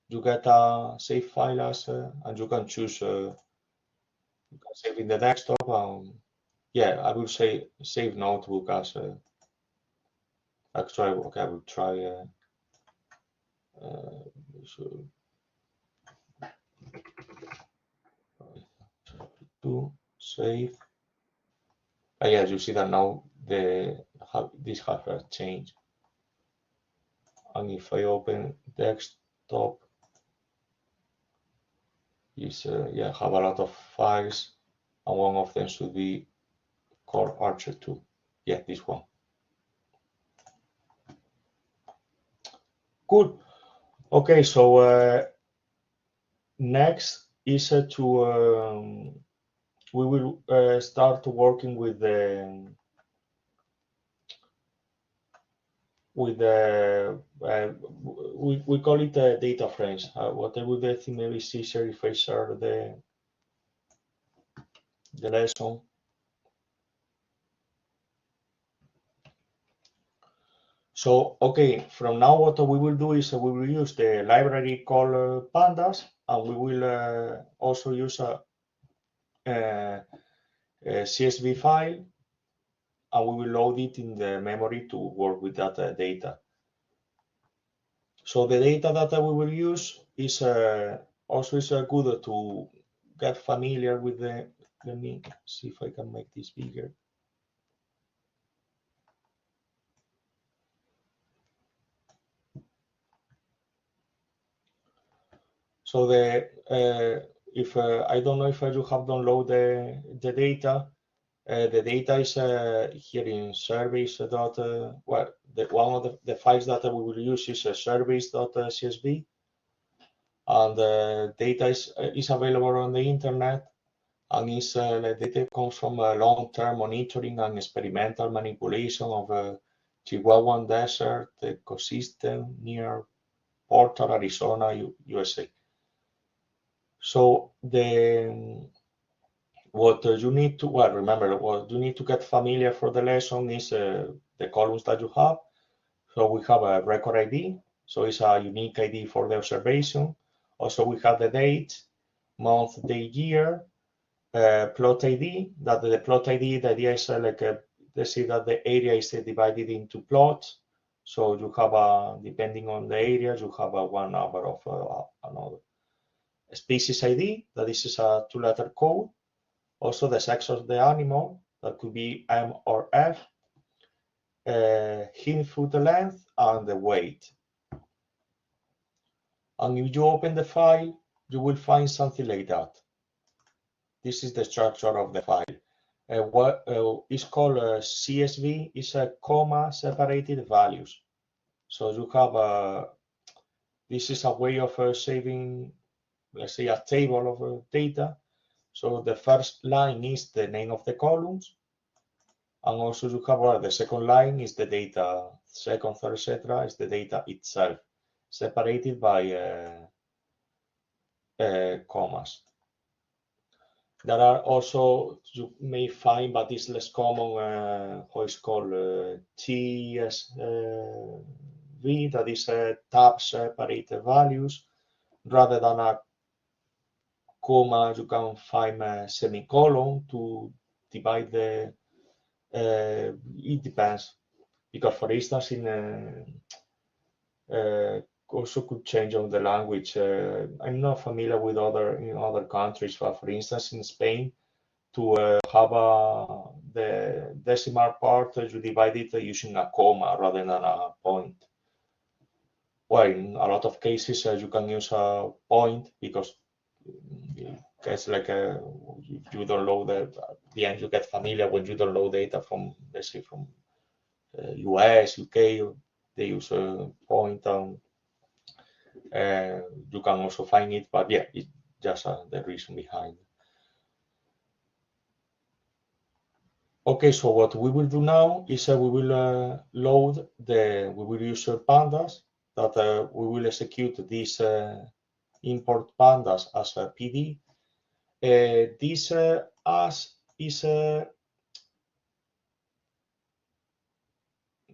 you get a save file as and you can choose you can save in the desktop. Yeah, I will say save notebook as actually. Okay, I will try so to save. Yeah, you see that now this has changed. And if I open desktop, is yeah, have a lot of files, and one of them should be called ARCHER2. Yeah, this one. Good. Okay, so next is to we will start working with the we call it data frames. What I would think maybe it's easier if I share the lesson. So, okay, from now what we will do is we will use the library called Pandas, and we will also use a CSV file, and we will load it in the memory to work with that data. So the data that we will use is also good to get familiar with the, let me see if I can make this bigger. So if I don't know if you have downloaded the data. The data is here in service. Well, one of the files that we will use is service.csv, and the data is available on the internet, and the data comes from long-term monitoring and experimental manipulation of Chihuahuan Desert ecosystem near Portal, Arizona, USA. So what you need to, well, remember, what you need to get familiar for the lesson is the columns that you have. So we have a record ID, so it's a unique ID for the observation. Also, we have the date, month, day, year, plot ID. That the plot ID, the idea is let's say that the area is divided into plots. So you have a, depending on the area, you have a one number of another. Species ID, that this is a two-letter code. Also the sex of the animal, that could be M or F. Input length and the weight. And if you open the file, you will find something like that. This is the structure of the file. What is called CSV is a comma separated values. So you have this is a way of saving, let's say, a table of data. So the first line is the name of the columns, and also you have the second line is the data, second, third, etc. is the data itself, separated by commas. There are also, you may find, but it's less common, how it's called TSV, that is tab separated values. Rather than a comma, you can find a semicolon to divide the, it depends. Because for instance, in also could change on the language. I'm not familiar with other countries, but for instance, in Spain, to have the decimal part, you divide it using a comma rather than a point. Well, in a lot of cases, you can use a point because it's like if you download the end, you get familiar when you download data from, let's say, from US, UK, they use a point, and you can also find it, but yeah, it's just the reason behind. Okay, so what we will do now is we will load we will use Pandas, that we will execute this import Pandas as a PD. This as is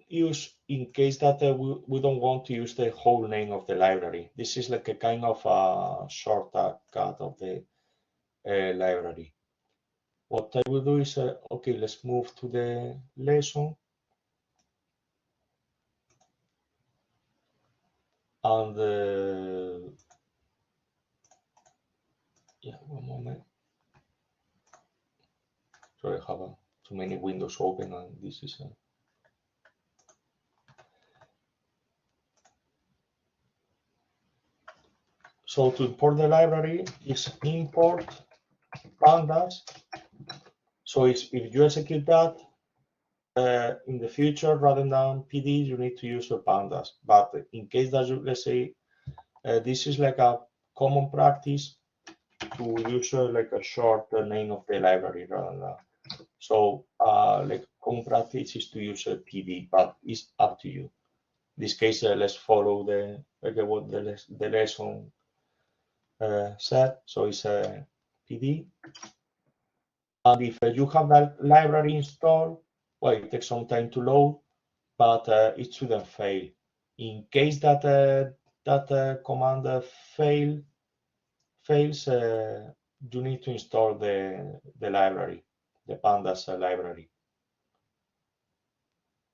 used in case that we don't want to use the whole name of the library. This is like a kind of a shortcut of the library. What I will do is, okay, let's move to the lesson. And yeah, one moment. Sorry, I have too many windows open, and this is so to import the library is import pandas. So if you execute that in the future rather than PD, you need to use pandas. But in case that you, let's say, this is like a common practice to use like a short name of the library rather than. So like common practice is to use a PD, but it's up to you. In this case, let's follow what the lesson said. So it's a PD. And if you have that library installed, well, it takes some time to load, but it shouldn't fail. In case that that command fails, you need to install the library, the Pandas library.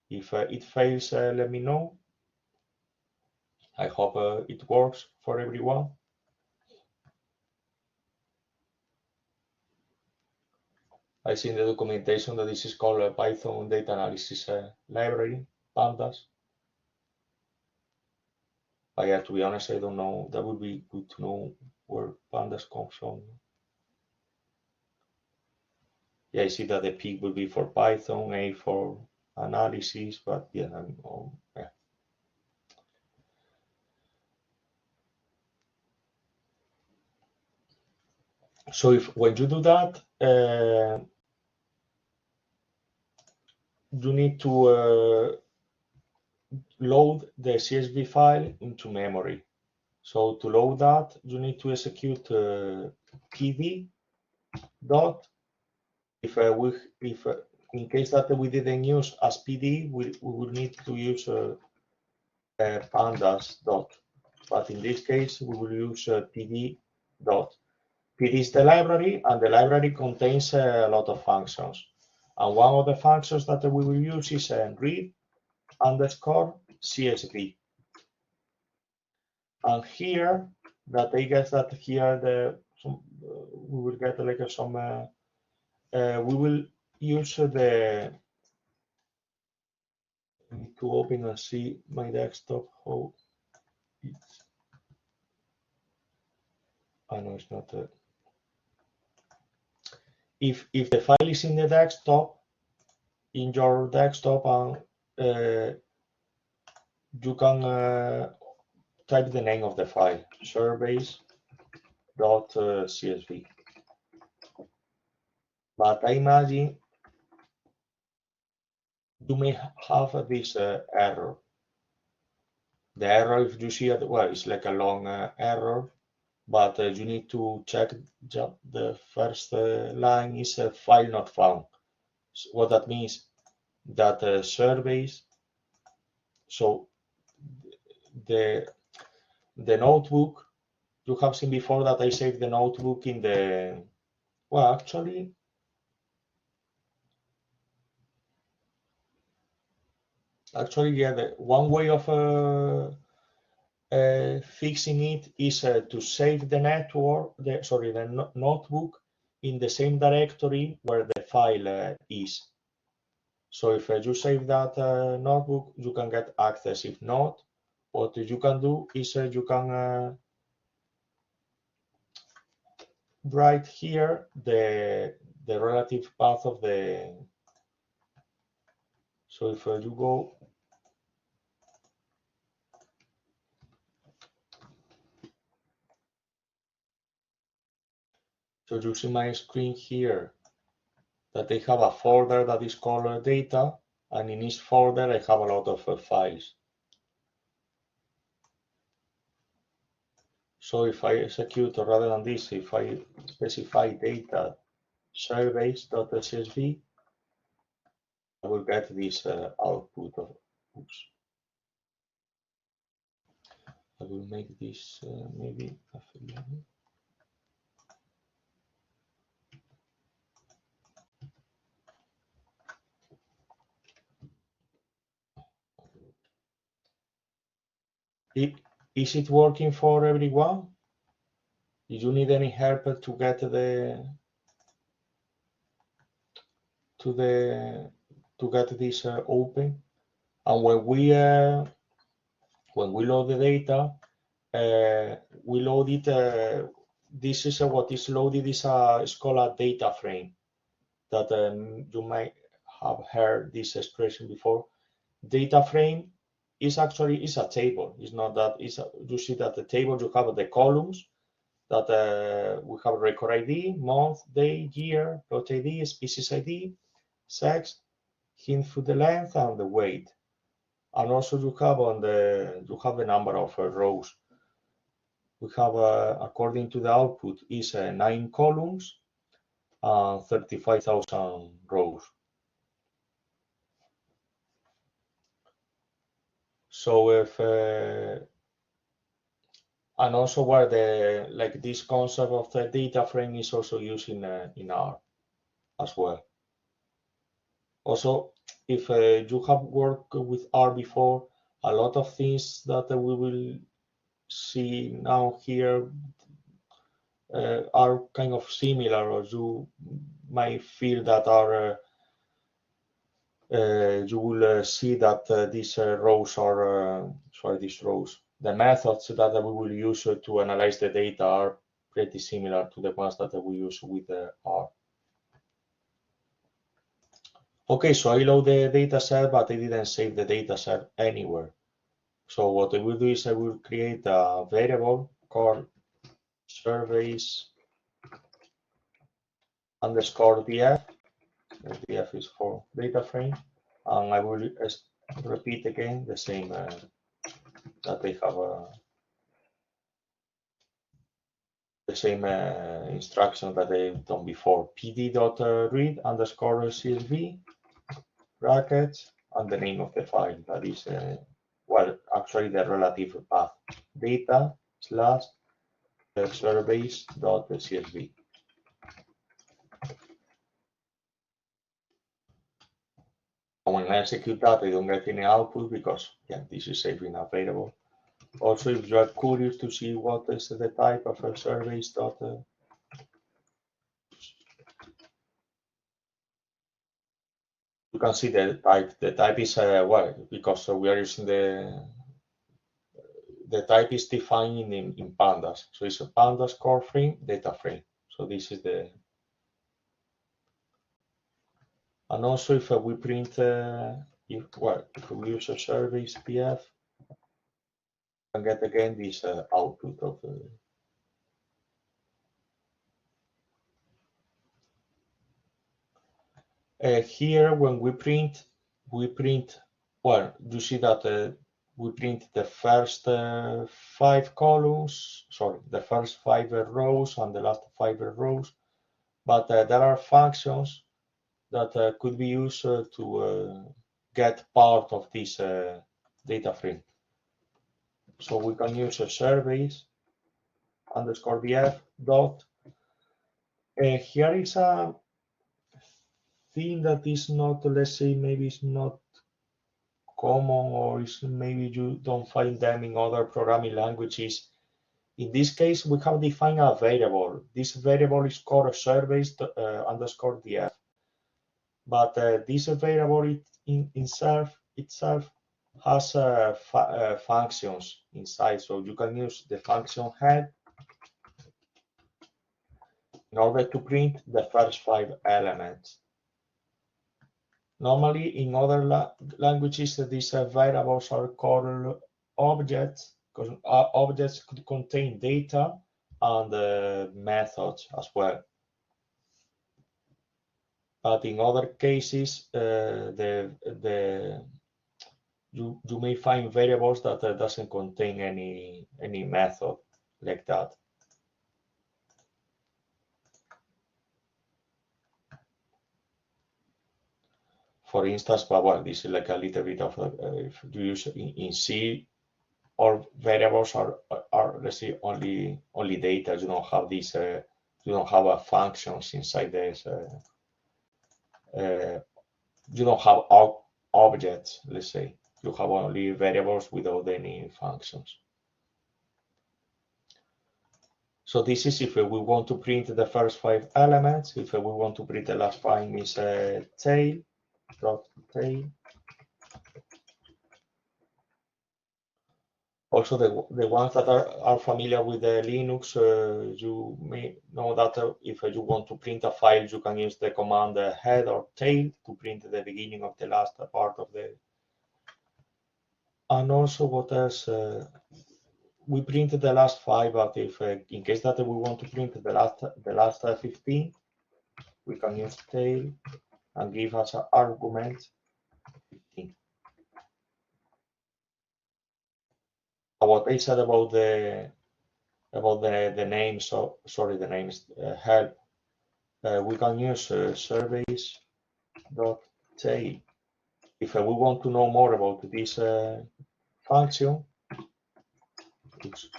If it fails, let me know. I hope it works for everyone. I see in the documentation that this is called a Python data analysis library, Pandas. But yeah, to be honest, I don't know. That would be good to know where Pandas comes from. Yeah, I see that the P will be for Python, A for analysis, but yeah, yeah. So when you do that, you need to load the CSV file into memory. So to load that, you need to execute pd dot. If in case that we didn't use as PD, we will need to use pandas dot. But in this case, we will use pd dot. PD is the library, and the library contains a lot of functions. And one of the functions that we will use is read underscore CSV. And here, that I guess that here we will get like some. We will use the. I need to open and see my desktop how it's. I know it's not. If the file is in the desktop, in your desktop, and you can type the name of the file, surveys.csv. But I imagine you may have this error. The error, if you see it, well, it's like a long error, but you need to check the first line is a file not found. So what that means, that surveys, so the notebook, you have seen before that I saved the notebook in the, well, actually, yeah, the one way of fixing it is to save the notebook in the same directory where the file is. So if you save that notebook, you can get access. If not, what you can do is you can write here the relative path of the. So if you go. So you see my screen here that I have a folder that is called data, and in each folder I have a lot of files. So if I execute, or rather than this, if I specify data surveys.csv, I will get this output of, oops. I will make this maybe F11. Is it working for everyone? Did you need any help to get this open? And when we load the data, we load it. This is what is loaded is called a data frame. That you might have heard this expression before. Data frame is actually a table. It's not that. You see that the table you have the columns that we have record ID, month, day, year, plot ID, species ID, sex, hint for the length and the weight. And also you have the number of rows. We have according to the output is 9 columns and 35,000 rows. So if and also where this concept of the data frame is also used in R as well. Also, if you have worked with R before, a lot of things that we will see now here are kind of similar, or you might feel that are you will see that these rows are these rows. The methods that we will use to analyze the data are pretty similar to the ones that we use with R. Okay, so I load the data set, but I didn't save the data set anywhere. So what I will do is I will create a variable called surveys underscore df. df is for data frame, and I will repeat again the same that they have the same instruction that they've done before. pd.read underscore csv brackets and the name of the file, that is well, actually the relative path, data slash surveys.csv. when I execute that, I don't get any output because, yeah, this is saving a variable. Also, if you are curious to see what is the type of a surveys dot, you can see the type. The type is well, because we are using the type is defined in pandas. So it's a pandas core frame, data frame. So this is the, and also if we print, if we use a surveys PF, and get again this output of here when we print, well, you see that we print the first 5 columns, sorry, the first 5 rows and the last 5 rows, but there are functions that could be used to get part of this data frame. So we can use a surveys underscore df dot. Here is a thing that is not, let's say, maybe it's not common, or is maybe you don't find them in other programming languages. In this case, we have defined a variable. This variable is called surveys underscore df. But this variable in itself has functions inside, so you can use the function head in order to print the first 5 elements. Normally, in other languages, these variables are called objects, because objects could contain data and methods as well. But in other cases, you may find variables that doesn't contain any method like that. For instance, but well, this is like a little bit of if you use in C, all variables are let's say only data. You don't have these you don't have functions inside this. You don't have objects, let's say. You have only variables without any functions. So this is if we want to print the first 5 elements. If we want to print the last 5, is tail dot tail. Also, the ones that are familiar with the Linux, you may know that if you want to print a file, you can use the command head or tail to print the beginning of the last part of the. And also, what else? We printed the last 5, but if in case that we want to print the last 15, we can use tail and give us an argument 15. What I said about the name, so sorry, the name is help. We can use surveys dot tail if we want to know more about this function. Oops.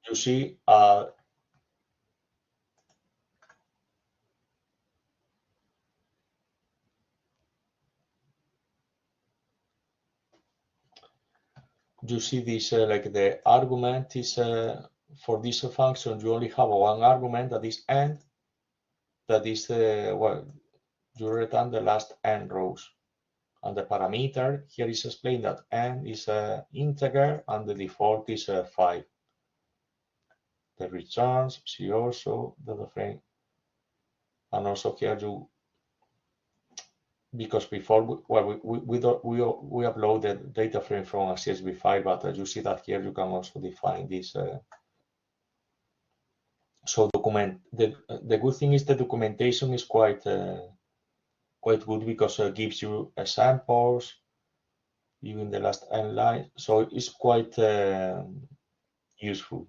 You see you see this like the argument is for this function you only have one argument, that is end, that is well, you return the last n rows, and the parameter here is explained that n is an integer and the default is 5. The returns, see also data frame, and also here you, because before we uploaded data frame from a CSV file, but you see that here you can also define this. So the good thing is the documentation is quite good, because it gives you examples even the last n line, so it's quite useful.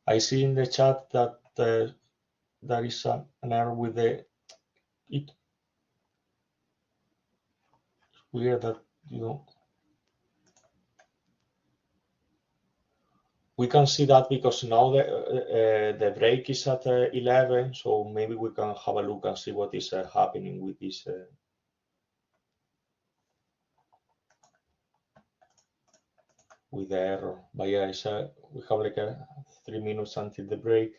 I see in the chat that there is an error with it's weird that you don't. We can see that because now the break is at 11, so maybe we can have a look and see what is happening with this. With the error, but yeah, we have like 3 minutes until the break.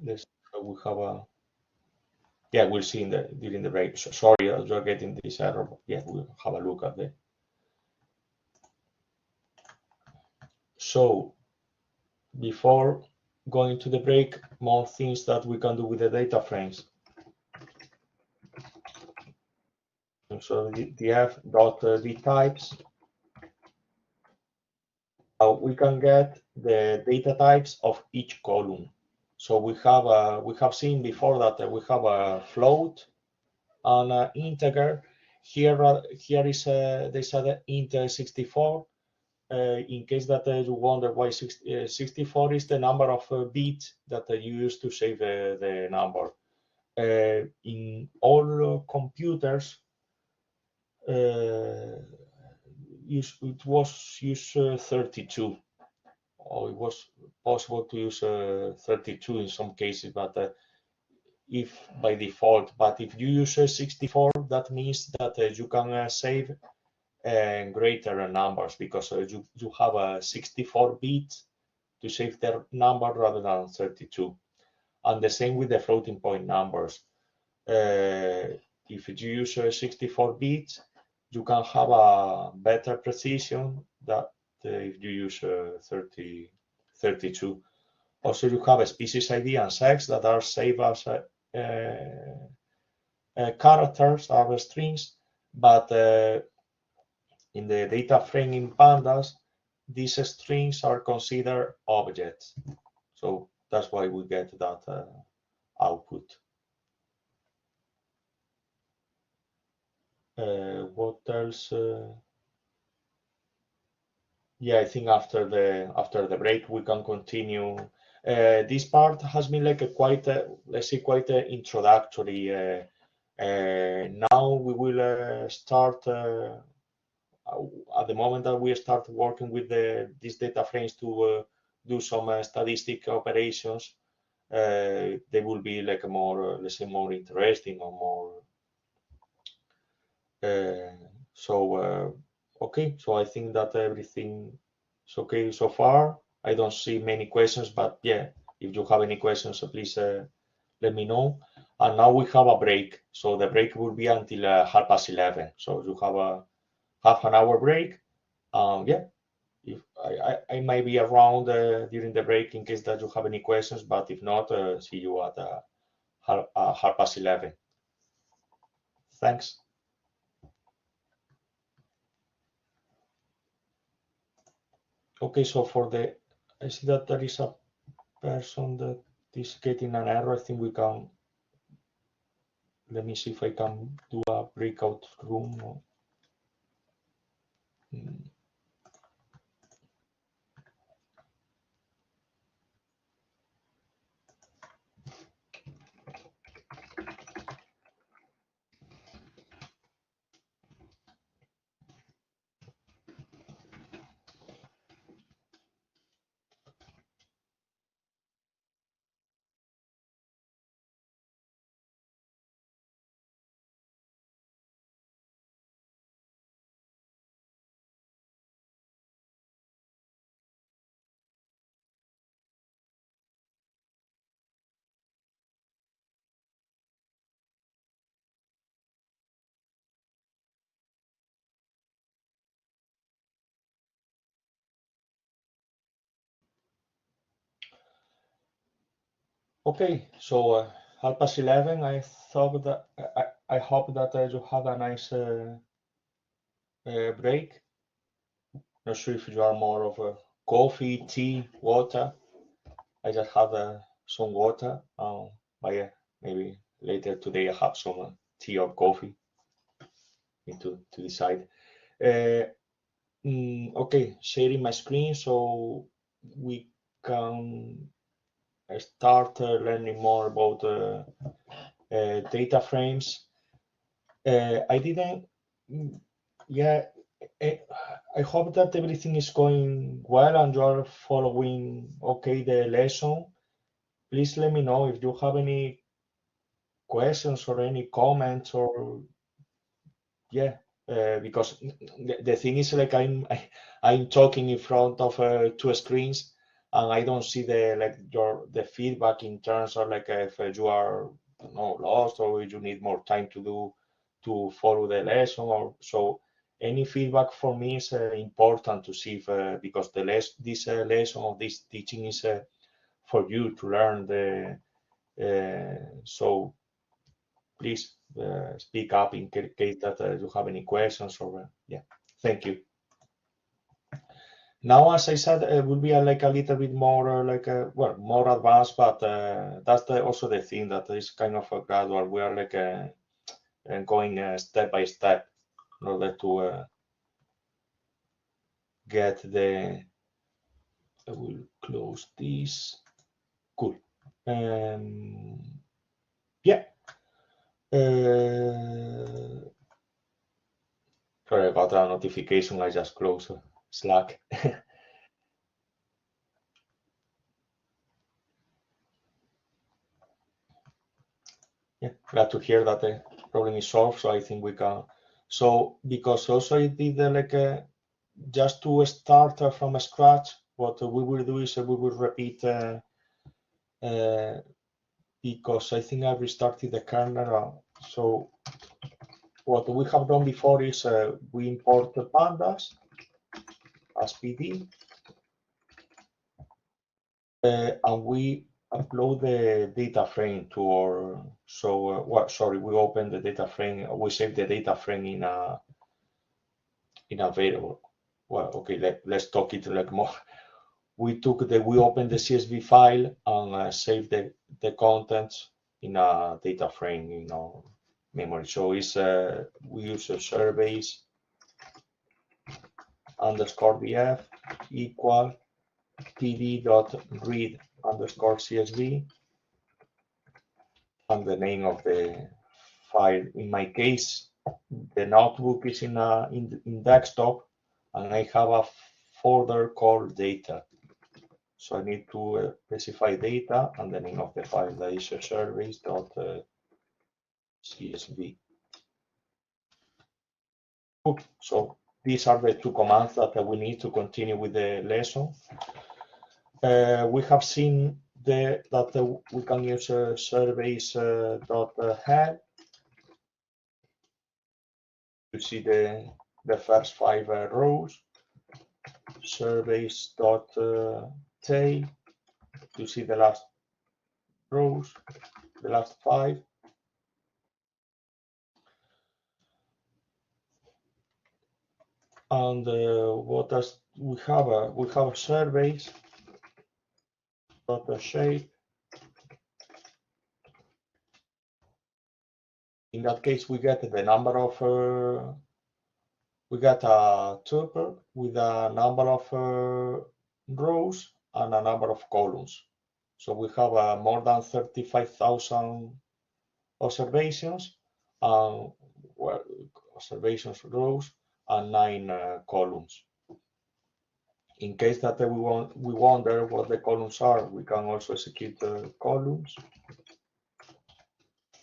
We have a yeah, we'll see during the break. So, sorry, you're getting this error, but yeah, we'll have a look at it. So before going to the break, more things that we can do with the data frames. So the df.dtypes, we can get the data types of each column. So we have seen before that we have a float and an integer. Here is there's an int 64. In case that you wonder why 64 is the number of bits that you use to save the number. In all computers, it was used 32, or it was possible to use 32 in some cases, but if by default. But if you use 64, that means that you can save greater numbers because you have 64 bits to save the number rather than 32. And the same with the floating point numbers. If you use 64 bits, you can have a better precision that if you use 32. Also, you have a species ID and sex that are saved as characters, are strings, but in the data frame in Pandas, these strings are considered objects. So that's why we get that output. What else? Yeah, I think after the break we can continue. This part has been like let's say quite introductory. Now we will start at the moment that we start working with these data frames to do some statistic operations. They will be like a more, let's say, more interesting or more. Okay, so I think that everything is okay so far. I don't see many questions, but yeah, if you have any questions, please let me know. And now we have a break, so the break will be until 11:30. So you have a half an hour break. Yeah, if I might be around during the break in case that you have any questions, but if not, see you at 11:30. Thanks. Okay, so I see that there is a person that is getting an error. I think we can, let me see if I can do a breakout room. Okay, so 11:30. I thought that I hope that you have a nice break. Not sure if you are more of a coffee, tea, water. I just had some water. But yeah, maybe later today I have some tea or coffee. Need to decide. Okay, sharing my screen so we can start learning more about data frames. I didn't, yeah, I hope that everything is going well and you are following okay the lesson. Please let me know if you have any questions or any comments or yeah, because the thing is like I'm talking in front of two screens and I don't see the feedback in terms of like if you are lost or you need more time to follow the lesson or so. Any feedback for me is important to see if, because this lesson of this teaching is for you to learn so please speak up in case that you have any questions or yeah, thank you. Now, as I said, it will be like a little bit more well, more advanced, but that's also the thing that is kind of a gradual. We are like going step by step in order to get the. I will close this. Cool. Yeah. Sorry about the notification. I just closed Slack. Yeah, glad to hear that the problem is solved. So I think we can. So because also I did just to start from scratch, what we will do is we will repeat because I think I restarted the kernel. So what we have done before is we import the pandas as PD and we upload the data frame to our. So we open the data frame. We save the data frame in a variable. Well, okay, let's talk it like more. We opened the CSV file and saved the contents in a data frame in our memory. So it's we use a surveys _df equal pd.read _csv and the name of the file. In my case, the notebook is in desktop and I have a folder called data. So I need to specify data and the name of the file that is surveys.csv. So these are the two commands that we need to continue with the lesson. We have seen that we can use surveys.head to see the first 5 rows, surveys.tail to see the last rows, the last 5. And what does we have? We have surveys dot shape. In that case, we get the number of we get a tuple with a number of rows and a number of columns. So we have more than 35,000 observations and observations rows and 9 columns. In case that we wonder what the columns are, we can also execute the columns.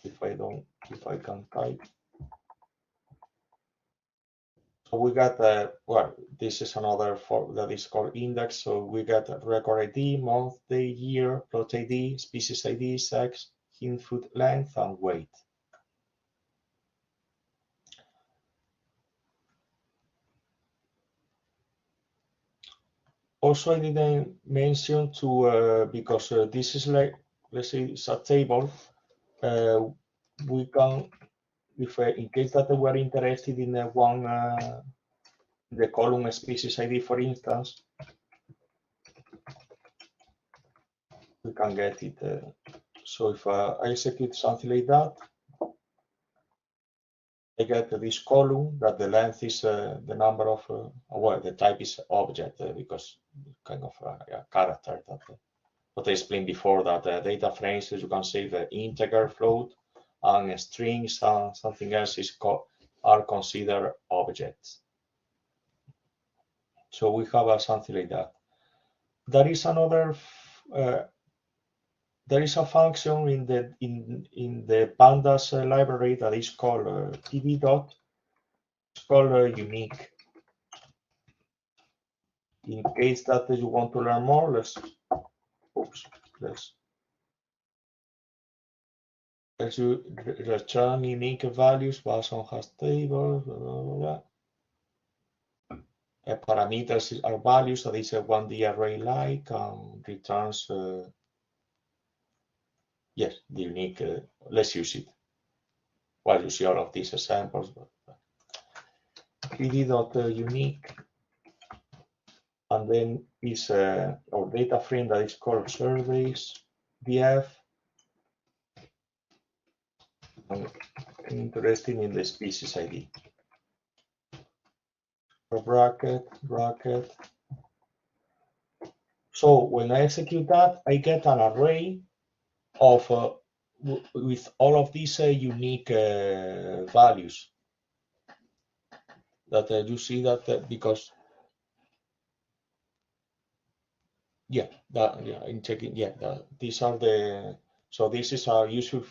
If I can type. So we got this is another that is called index. So we got record ID, month, day, year, plot ID, species ID, sex, input length, and weight. Also, I didn't mention to because this is like, let's say it's a table. We can, if in case that we are interested in the column species ID, for instance, we can get it. So if I execute something like that, I get this column that the length is the number of, well, the type is object because kind of a character that what I explained before, that data frames you can save integer, float, and strings and something else are considered objects. So we have something like that. There is another. There is a function in the Pandas library that is called td dot. It's called unique. In case that you want to learn more, let's you return unique values based on hash tables. Blah, blah, blah. Parameters are values that is a 1D array like and returns yes, the unique. Let's use it. Well, you see all of these examples. td.unique, and then is our data frame that is called surveys df. I'm interested in the species ID. Bracket. So when I execute that, I get an array of with all of these unique values. That you see that because in checking these are the, so this is a useful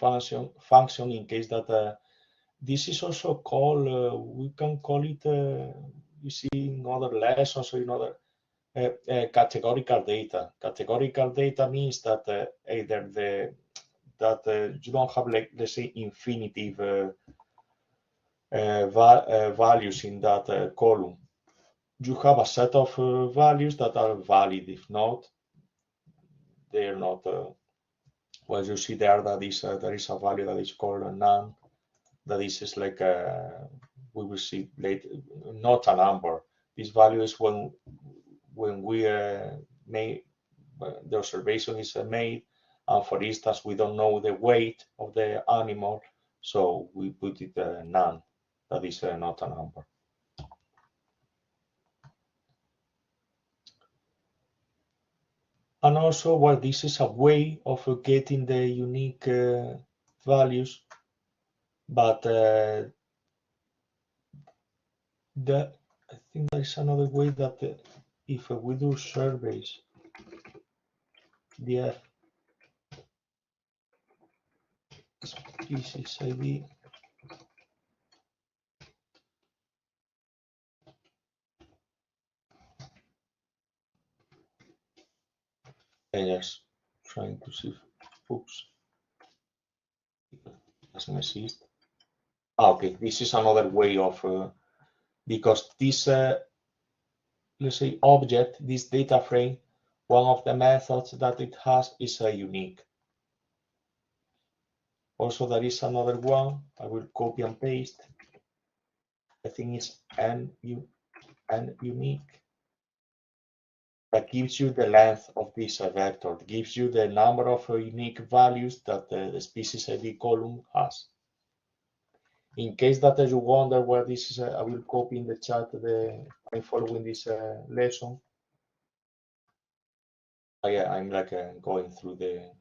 function in case that this is also called we can call it you see in other lessons or in other categorical data. Categorical data means that either you don't have, like, let's say, infinitive values in that column. You have a set of values that are valid. If not, they are not. Well, you see there that is there is a value that is called none. That is like we will see later, not a number. This value is when we made the observation is made, and for instance we don't know the weight of the animal, so we put it none. That is not a number. And also, well, this is a way of getting the unique values, but I think there is another way that if we do surveys df species ID, and just trying to see if, oops, it doesn't exist. Okay, this is another way of because this let's say object, this data frame, one of the methods that it has is a unique. Also, there is another one. I will copy and paste. I think it's n unique. That gives you the length of this vector. It gives you the number of unique values that the species ID column has. In case that you wonder where this is, I will copy in the chat I'm following this lesson. I'm like going through the.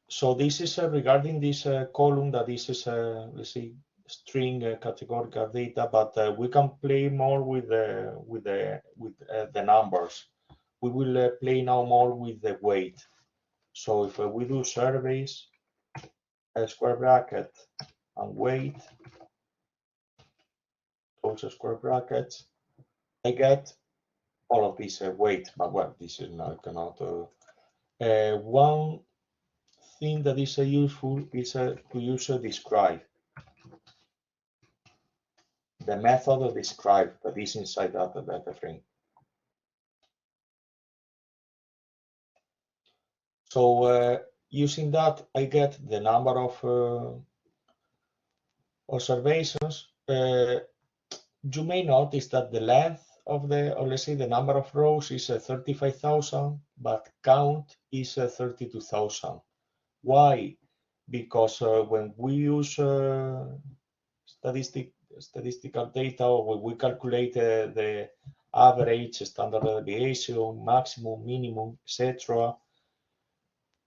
So this is regarding this column that this is let's see, string categorical data, but we can play more with the numbers. We will play now more with the weight. So if we do surveys, square bracket, and weight, close square brackets, I get all of this weight. But well, this is not cannot. One thing that is useful is to use describe. The method of describe that is inside that data frame. So using that, I get the number of observations. You may notice that the length of or let's say the number of rows is 35,000, but count is 32,000. Why? Because when we use statistical data, or when we calculate the average, standard deviation, maximum, minimum, etc.,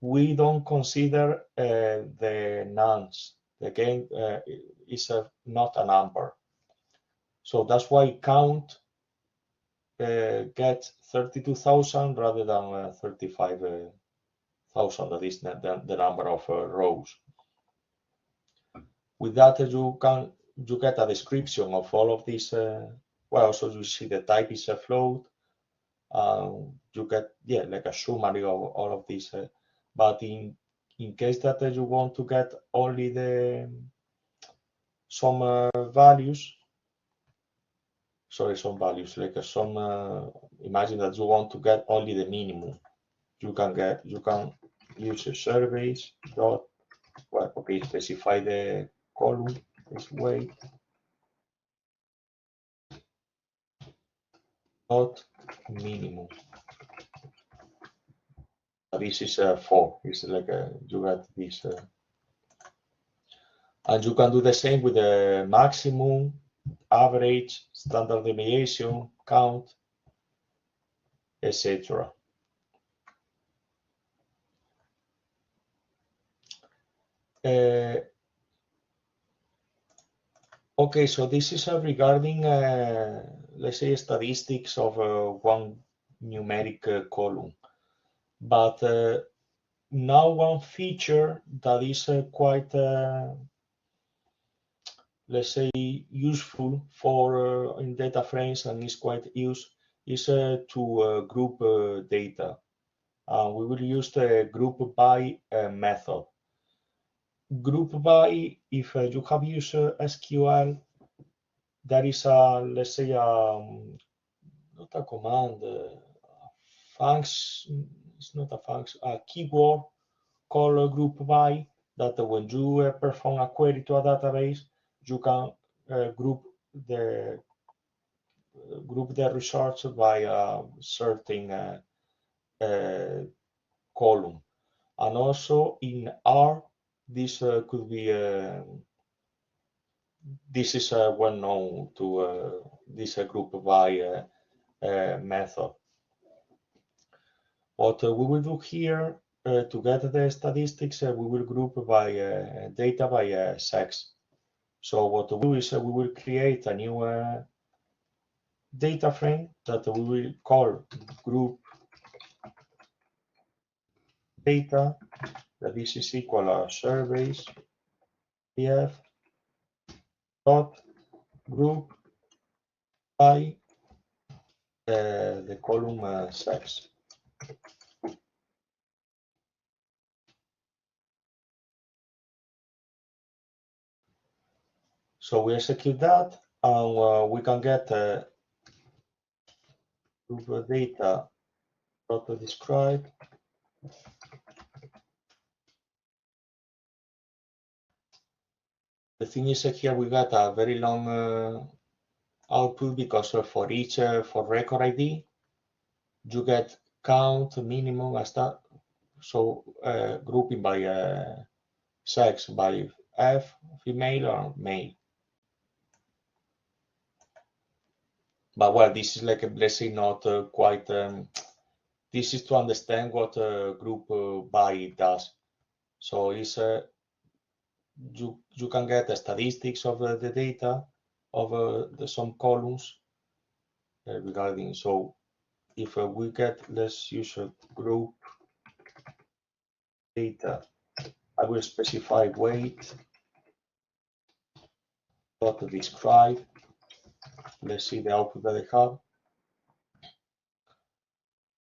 we don't consider the nonce. Again, is not a number. So that's why count gets 32,000 rather than 35,000. That is the number of rows. With that, you get a description of all of these. Well, also you see the type is a float. You get like a summary of all of these. But in case that you want to get only some values, some values like some. Imagine that you want to get only the minimum. You can use a surveys dot. Well, okay, specify the column is weight dot minimum. This is 4. It's like you got this, and you can do the same with the maximum, average, standard deviation, count, etc. Okay, so this is regarding, let's say, statistics of one numeric column. But now one feature that is quite, let's say, useful for in data frames and is quite used is to group data. We will use the group by method. Group by, if you have used SQL, there is a, let's say, not a command, function, it's not a function, a keyword called group by, that when you perform a query to a database, you can group the results by a certain column. And also in R, this could be this is well known to this group by method. What we will do here to get the statistics, we will group by data by sex. So what we do is we will create a new data frame that we will call group data, that this is equal to surveys df dot group by the column sex. So we execute that, and we can get group data dot describe the thing is here we got a very long output because for each for record ID you get count, minimum, and stuff. So grouping by sex, by F, female or male. But well, this is like let's say not quite. This is to understand what group by does. So it's you can get the statistics of the data of some columns regarding. So if we get, let's use a group data, I will specify weight dot describe. Let's see the output that I have.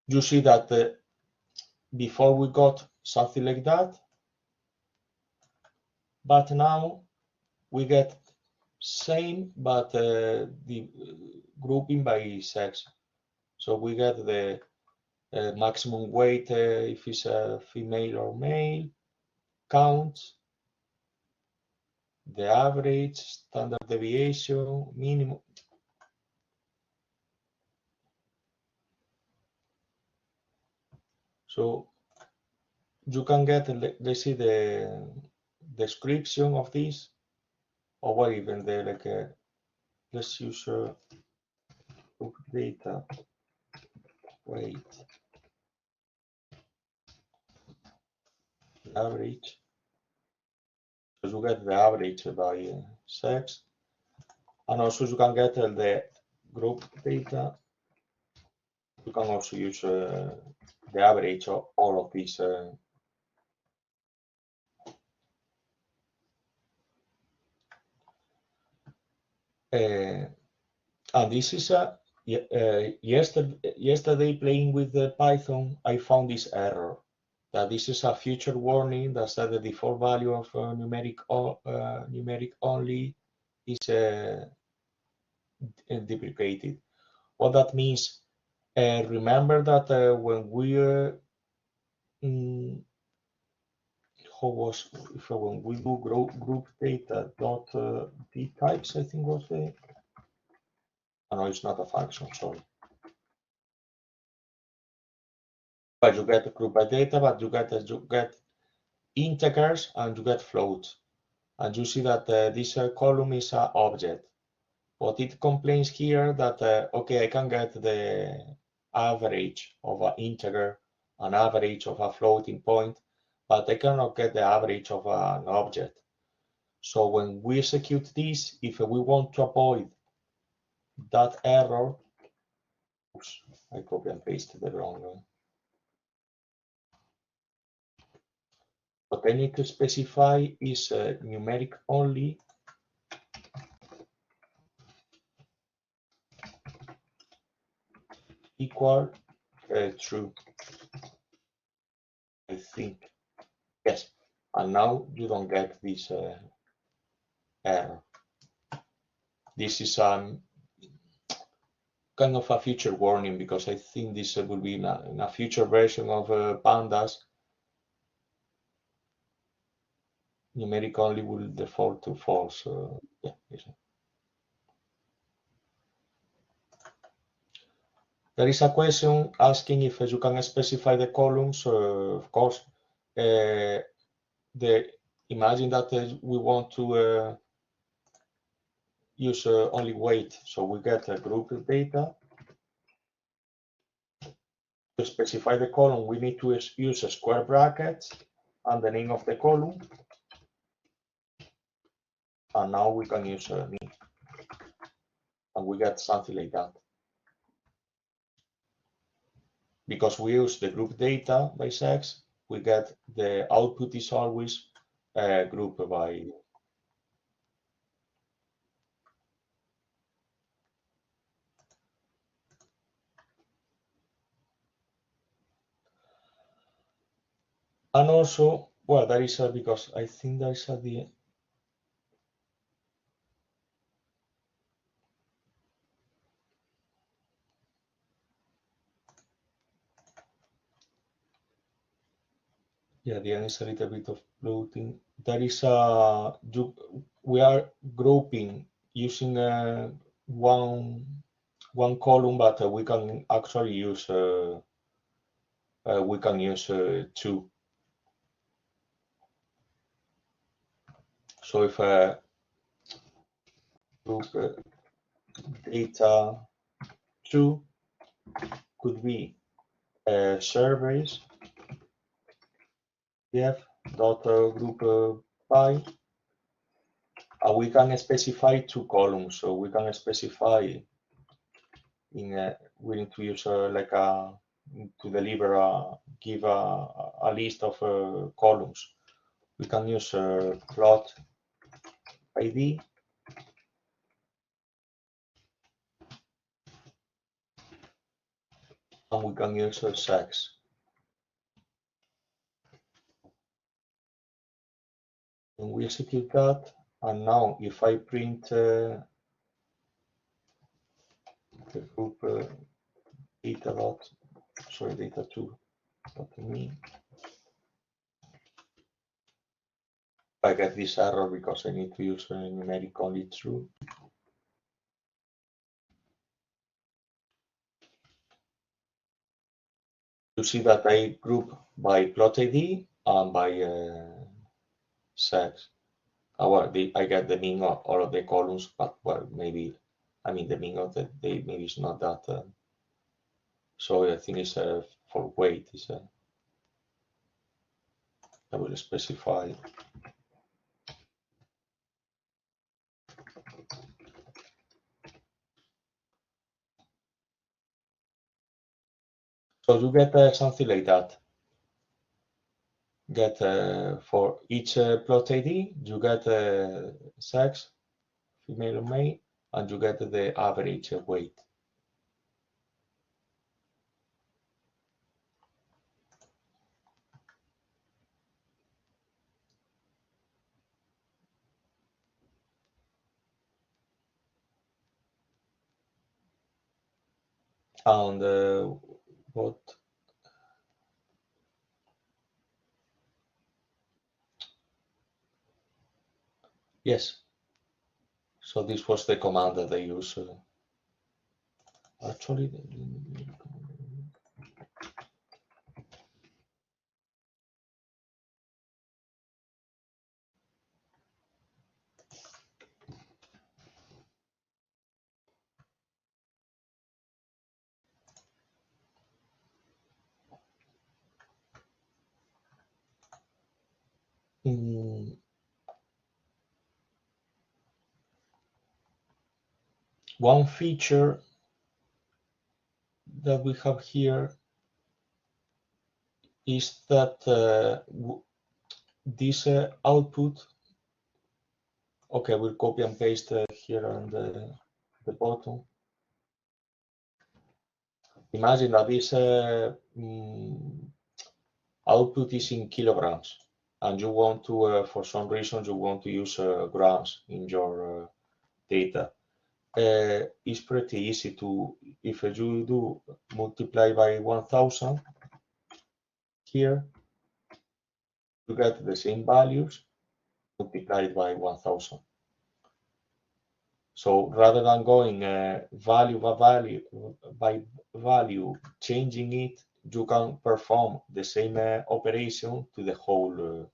You see that before we got something like that, but now we get same, but the grouping by sex. So we get the maximum weight if it's a female or male, count, the average, standard deviation, minimum. So you can get, let's see, the description of this, or what even the like. Let's use data weight average. So you get the average by sex. And also you can get the group data. You can also use the average of all of these. And this is yesterday playing with the Python, I found this error. That this is a future warning that said the default value of numeric only is deprecated. What that means, remember that when we when we do group data dot d types, I think was the. Oh, no, it's not a function. Sorry. But you get group by data, but you get integers and you get floats. And you see that this column is an object. But it complains here that, okay, I can get the average of an integer, an average of a floating point, but I cannot get the average of an object. So when we execute this, if we want to avoid that error, oops, I copy and pasted the wrong one. What I need to specify is numeric only equal true. I think, yes. And now you don't get this error. This is kind of a future warning because I think this will be in a future version of Pandas. Numeric only will default to false. Yeah, there is a question asking if you can specify the columns. Of course, imagine that we want to use only weight, so we get a group data. To specify the column, we need to use a square brackets and the name of the column. And now we can use me. And we get something like that. Because we use the group data by sex, we get the output is always group by. And also, well, there is because I think there is the. Yeah, the end is a little bit of bloating. There is we are grouping using one column, but we can actually use two. So if group data 2 could be surveys def dot group by, and we can specify two columns. So we can specify we need to use like to deliver give a list of columns. We can use plot ID and we can use sex. And we execute that, and now if I print the group data dot, sorry, data2 dot me, I get this error because I need to use numeric only true. You see that I group by plot ID and by sex. Well, I get the mean of all of the columns, but well, maybe, I mean, the mean of the day maybe it's not that. So I think it's for weight is I will specify. So you get something like that. Get for each plot ID, you get sex, female or male, and you get the average weight. And what? Yes. So this was the command that I use. Actually, one feature that we have here is that this output, okay, we'll copy and paste here on the bottom. Imagine that this output is in kilograms, and you want to, for some reason, you want to use grams in your data. It's pretty easy to, if you do multiply by 1000 here, you get the same values multiplied by 1000. So rather than going value by value, changing it, you can perform the same operation to the whole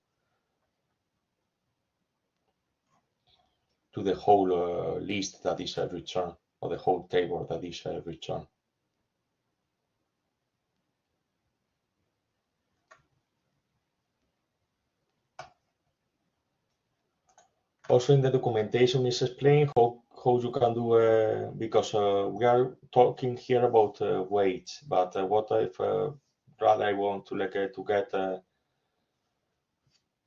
list that is returned, or the whole table that is returned. Also in the documentation is explained how you can do, because we are talking here about weights, but what if rather I want to to get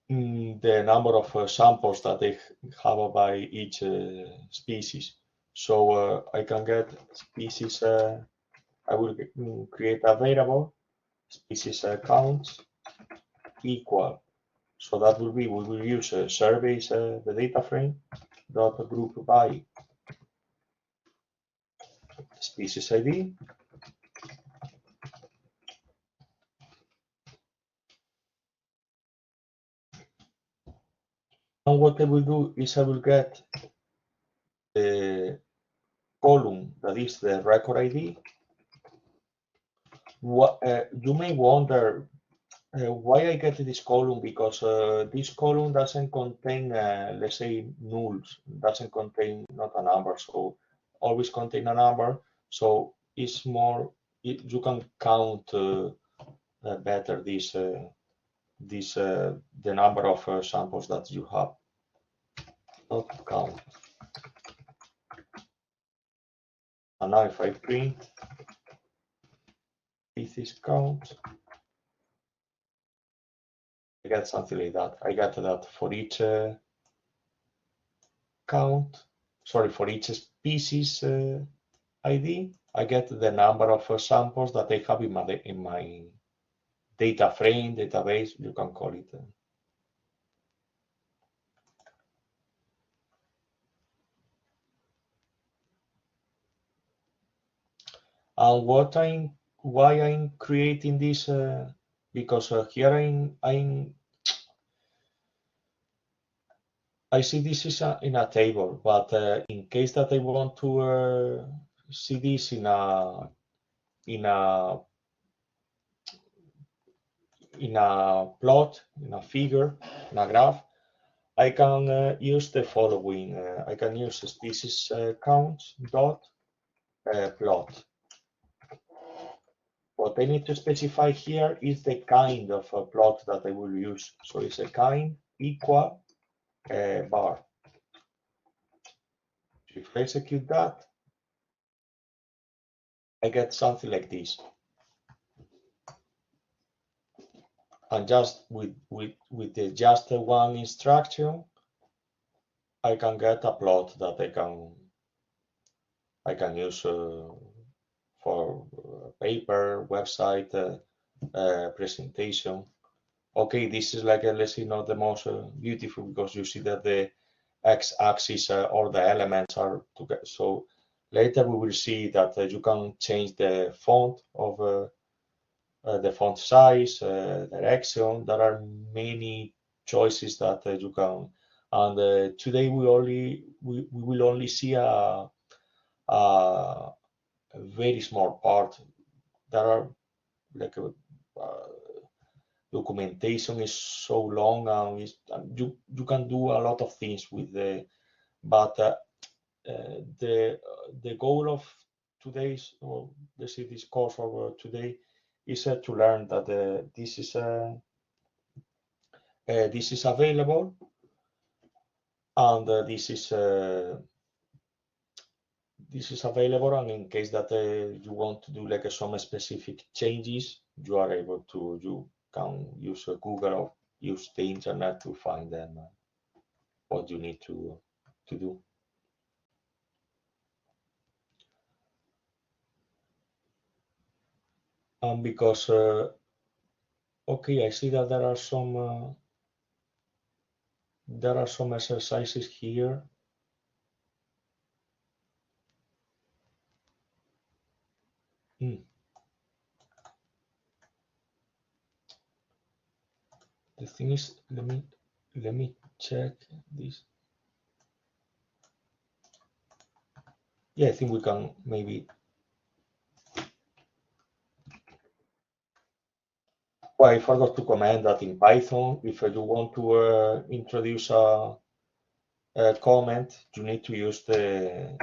the number of samples that they have by each species. So I can get species, I will create a variable, species count equal. So that will be, we will use surveys, the data frame, dot group by species ID. And what I will do is I will get the column that is the record ID. What, you may wonder why I get this column, because this column doesn't contain, let's say, nulls, doesn't contain not a number, so always contain a number. So it's more, you can count better this, the number of samples that you have. Not count. And now if I print, this is count. I get something like that. I get that for each count, sorry, for each species ID, I get the number of samples that I have in my data frame, database, you can call it. And why I'm creating this, because here I see this is in a table, but in case that I want to see this in a plot, in a figure, in a graph, I can use the following. I can use species count dot plot. What I need to specify here is the kind of plot that I will use. So it's a kind equal bar. If I execute that, I get something like this. and just with the just one instruction, I can get a plot that I can use for paper, website, presentation. Okay, this is like let's see, not the most beautiful, because you see that the x-axis or the elements are together. So later we will see that you can change the font of the font size, direction. There are many choices that you can. And today we will only see a very small part. There are like documentation is so long, and you can do a lot of things with the. But the goal of today's, or let's say this course of today, is to learn that this is available, and this is available, and in case that you want to do like some specific changes, you are able to, you can use Google or use the internet to find them what you need to do. And because okay, I see that there are some exercises here. The thing is, let me check this. Yeah, I think we can maybe. Well, I forgot to comment that in Python, if you want to introduce a comment, you need to use the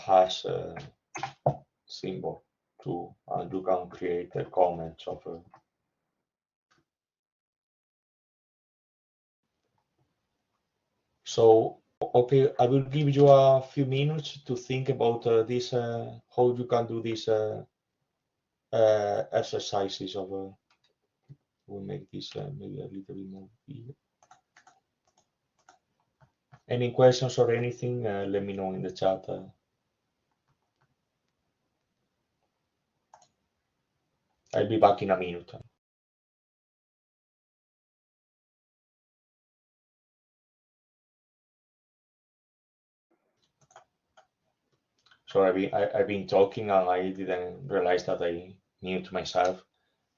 hash symbol to, and you can create a comment of. So, okay, I will give you a few minutes to think about this, how you can do these exercises of. We'll make this maybe a little bit more bigger. Any questions or anything, let me know in the chat. I'll be back in a minute. Sorry, I've been talking and I didn't realize that I mute myself.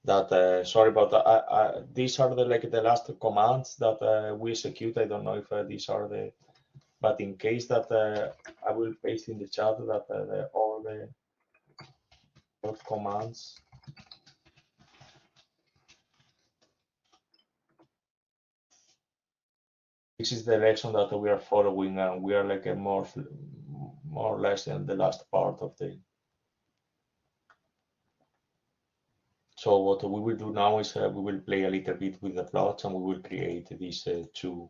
That sorry about that. These are the last commands that we execute. I don't know if these are the, but in case that I will paste in the chat that all the commands. This is the lesson that we are following, and we are like a more or less in the last part of the. So what we will do now is we will play a little bit with the plots, and we will create these two.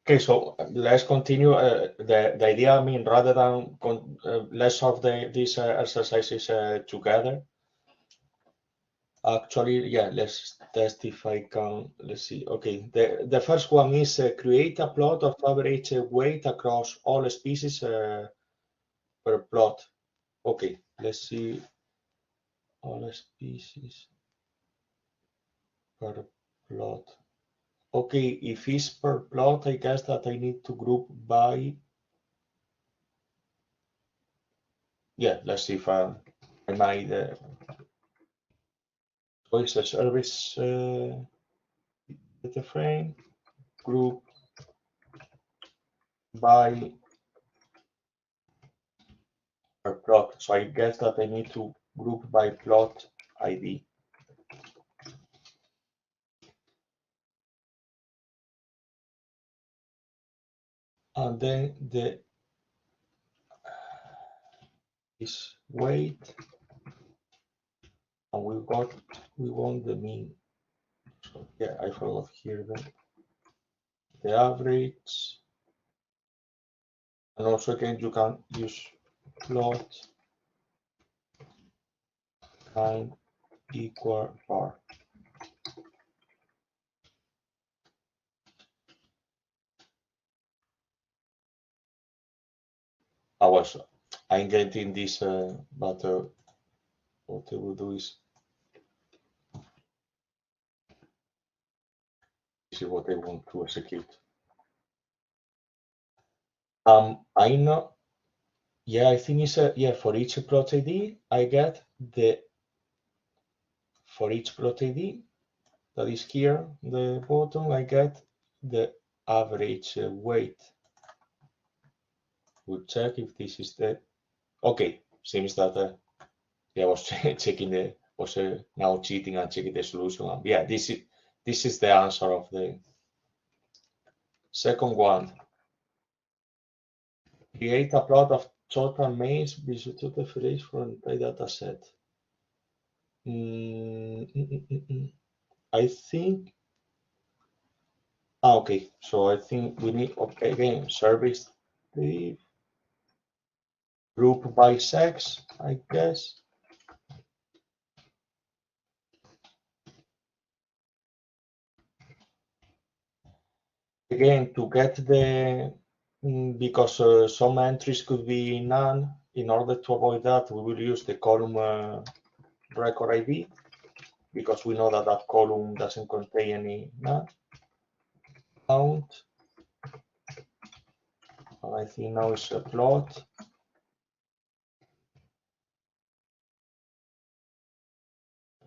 Okay, so let's continue. The idea, I mean, rather than let's solve these exercises together. Actually, yeah, let's test if I can. Let's see. Okay, the first one is create a plot of average weight across all species per plot. Okay, let's see. All species per plot. Okay, if it's per plot, I guess that I need to group by. Yeah, let's see if I made voice service data frame group by per plot. So I guess that I need to group by plot ID. And then is weight, and we want the mean. So yeah, I forgot here the average. And also again, you can use plot kind equal bar. I'm getting this, but what I will do is, this is what I want to execute. I know, yeah, I think it's yeah, for each plot ID, I get for each plot ID that is here, the bottom, I get the average weight. We'll check if this is okay, seems that yeah, I was checking was now cheating and checking the solution. And yeah, this is the answer of the second one. Create a plot of total maze with total phrase from the data set. I think, okay, so I think we need, okay, again, service the group by sex, I guess. Again, to get the, because some entries could be none, in order to avoid that, we will use the column record ID, because we know that that column doesn't contain any none. Count, and I think now it's a plot.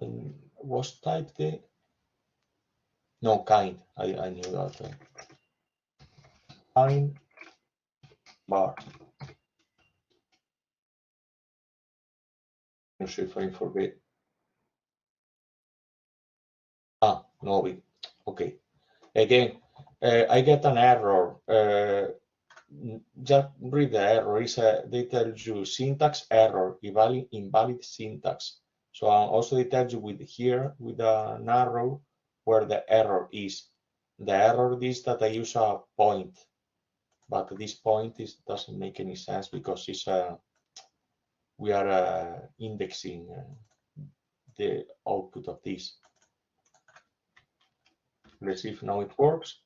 And was typed the, no, kind, I knew that. Kind bar. Not sure if I forget. No, okay. Again, I get an error. Just read the error. They tell you syntax error, invalid syntax. So also they tell you with here with an arrow where the error is. The error is that I use a point, but this point doesn't make any sense because it's we are indexing the output of this. Let's see if now it works.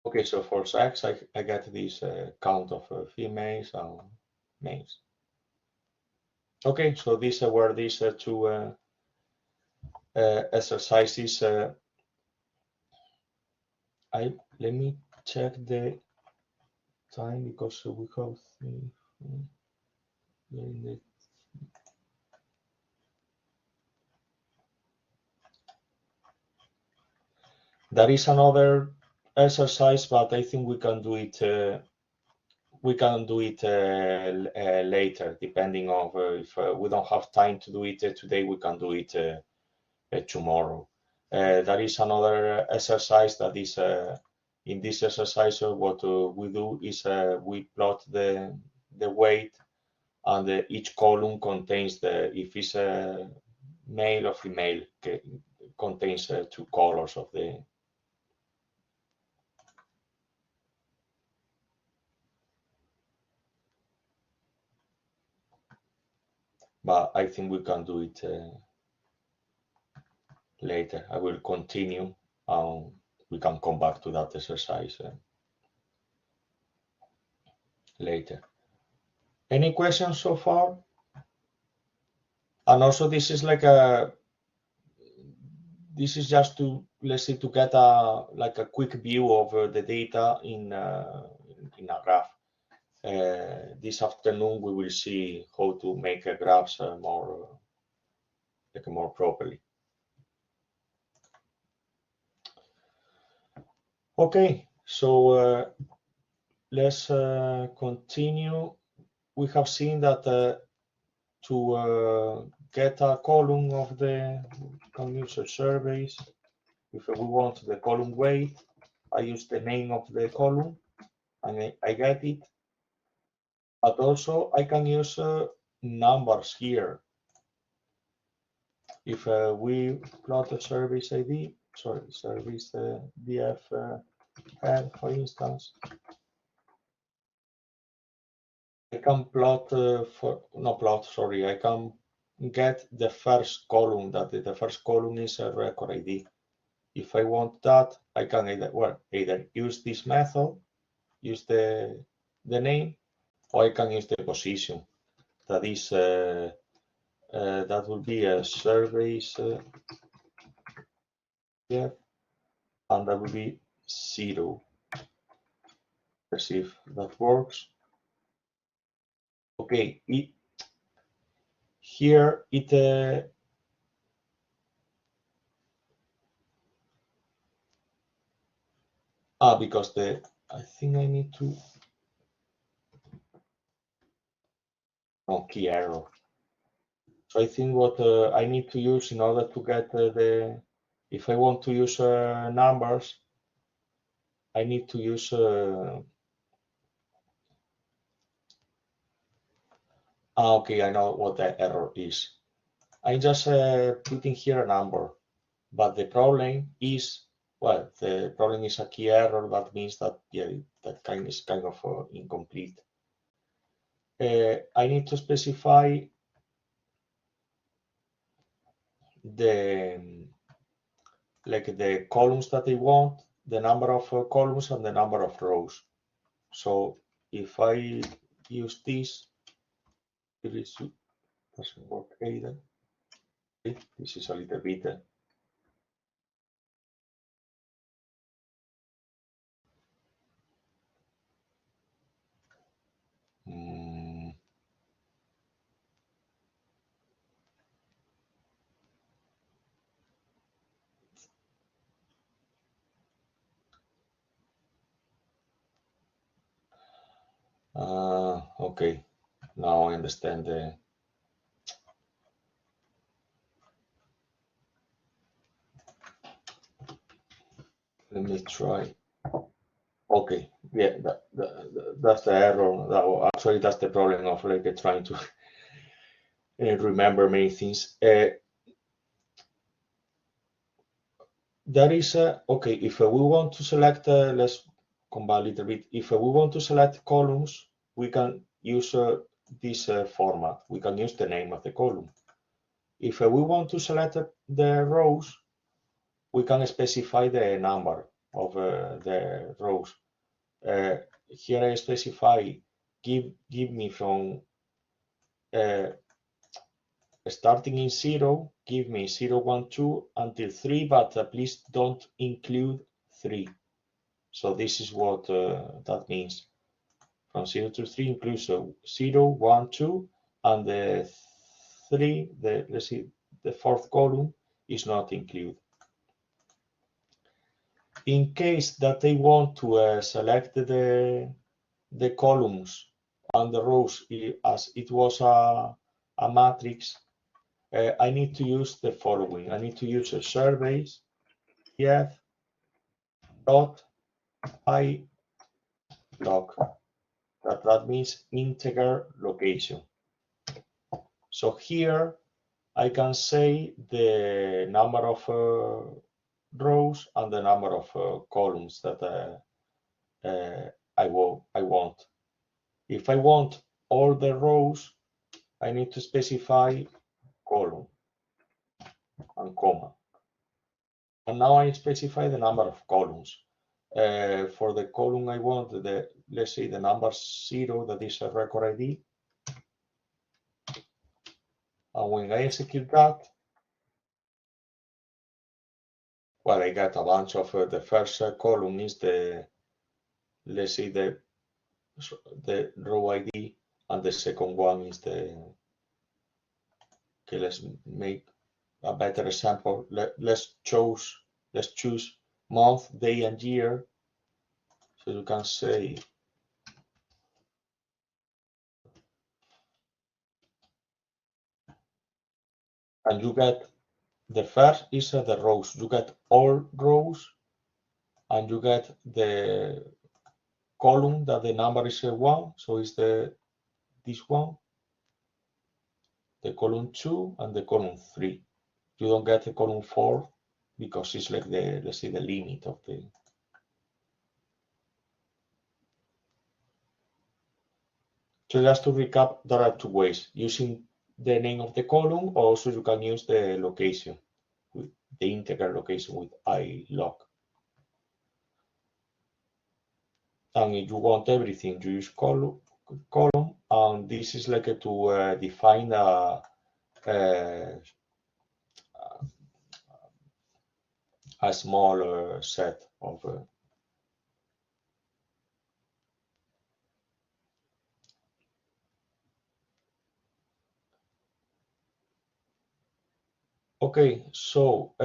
Okay, so for sex, I get this count of females and males. Okay, so these were these two exercises. Let me check the time because we have there is another exercise, but I think we can do it. We can do it later, depending on if we don't have time to do it today. We can do it tomorrow. There is another exercise that is in this exercise. What we do is we plot the weight, and each column contains if it's a male or female, contains two colors of the. But I think we can do it later. I will continue. We can come back to that exercise later. Any questions so far? And also, this is like this is just to, let's say, to get a quick view of the data in a graph. This afternoon we will see how to make graphs more properly. Okay, so let's continue. We have seen that to get a column of the user surveys, if we want the column weight, I use the name of the column and I get it. But also I can use numbers here. if we plot the service ID, sorry, service df head, for instance, I can plot I can get the first column, that the first column is a record ID. If I want that, I can either use this method, use the name, or I can use the position. That is, that will be a service, yeah, and that will be 0. Let's see if that works. Okay, here it because I think I need to key error. So I think what I need to use in order to get if I want to use numbers, I need to use okay, I know what the error is. I'm just putting here a number, but the problem is, well, the problem is a key error. That means that, yeah, that is kind of incomplete. I need to specify the columns that I want, the number of columns and the number of rows. So if I use this, it doesn't work either. This is a little bit. Okay, now I understand the. Let me try. Okay, yeah, that's the error. Actually, that's the problem of trying to remember many things. That is okay. If we want to select, let's come back a little bit. If we want to select columns, we can use this format. We can use the name of the column. If we want to select the rows, we can specify the number of the rows. Here I specify give me from starting in 0, give me 0, 1, 2 until 3, but please don't include 3. So this is what that means. From 0 to 3 includes 0, 1, 2, and the 3, let's see, the fourth column is not included. In case that they want to select the columns and the rows as it was a matrix, I need to use the following. I need to use a surveys dot I log. That means integer location. So here I can say the number of rows and the number of columns that I want. If I want all the rows, I need to specify column and comma. And now I specify the number of columns. For the column I want, let's say the number 0, that is a record ID. And when I execute that, well, I get a bunch of the first column is let's say the row ID, and the second one is the. Okay, let's make a better example. Let's choose month, day, and year. So you can say. And you get the first is the rows. You get all rows, and you get the column that the number is 1. So it's this one, the column 2, and the column 3. you don't get a column 4 because it's like the, let's say, the limit of the. So just to recap, there are two ways: using the name of the column, or also you can use the location, with the integer location with ilog. And if you want everything, you use column, and this is like to define a small set of. Okay, so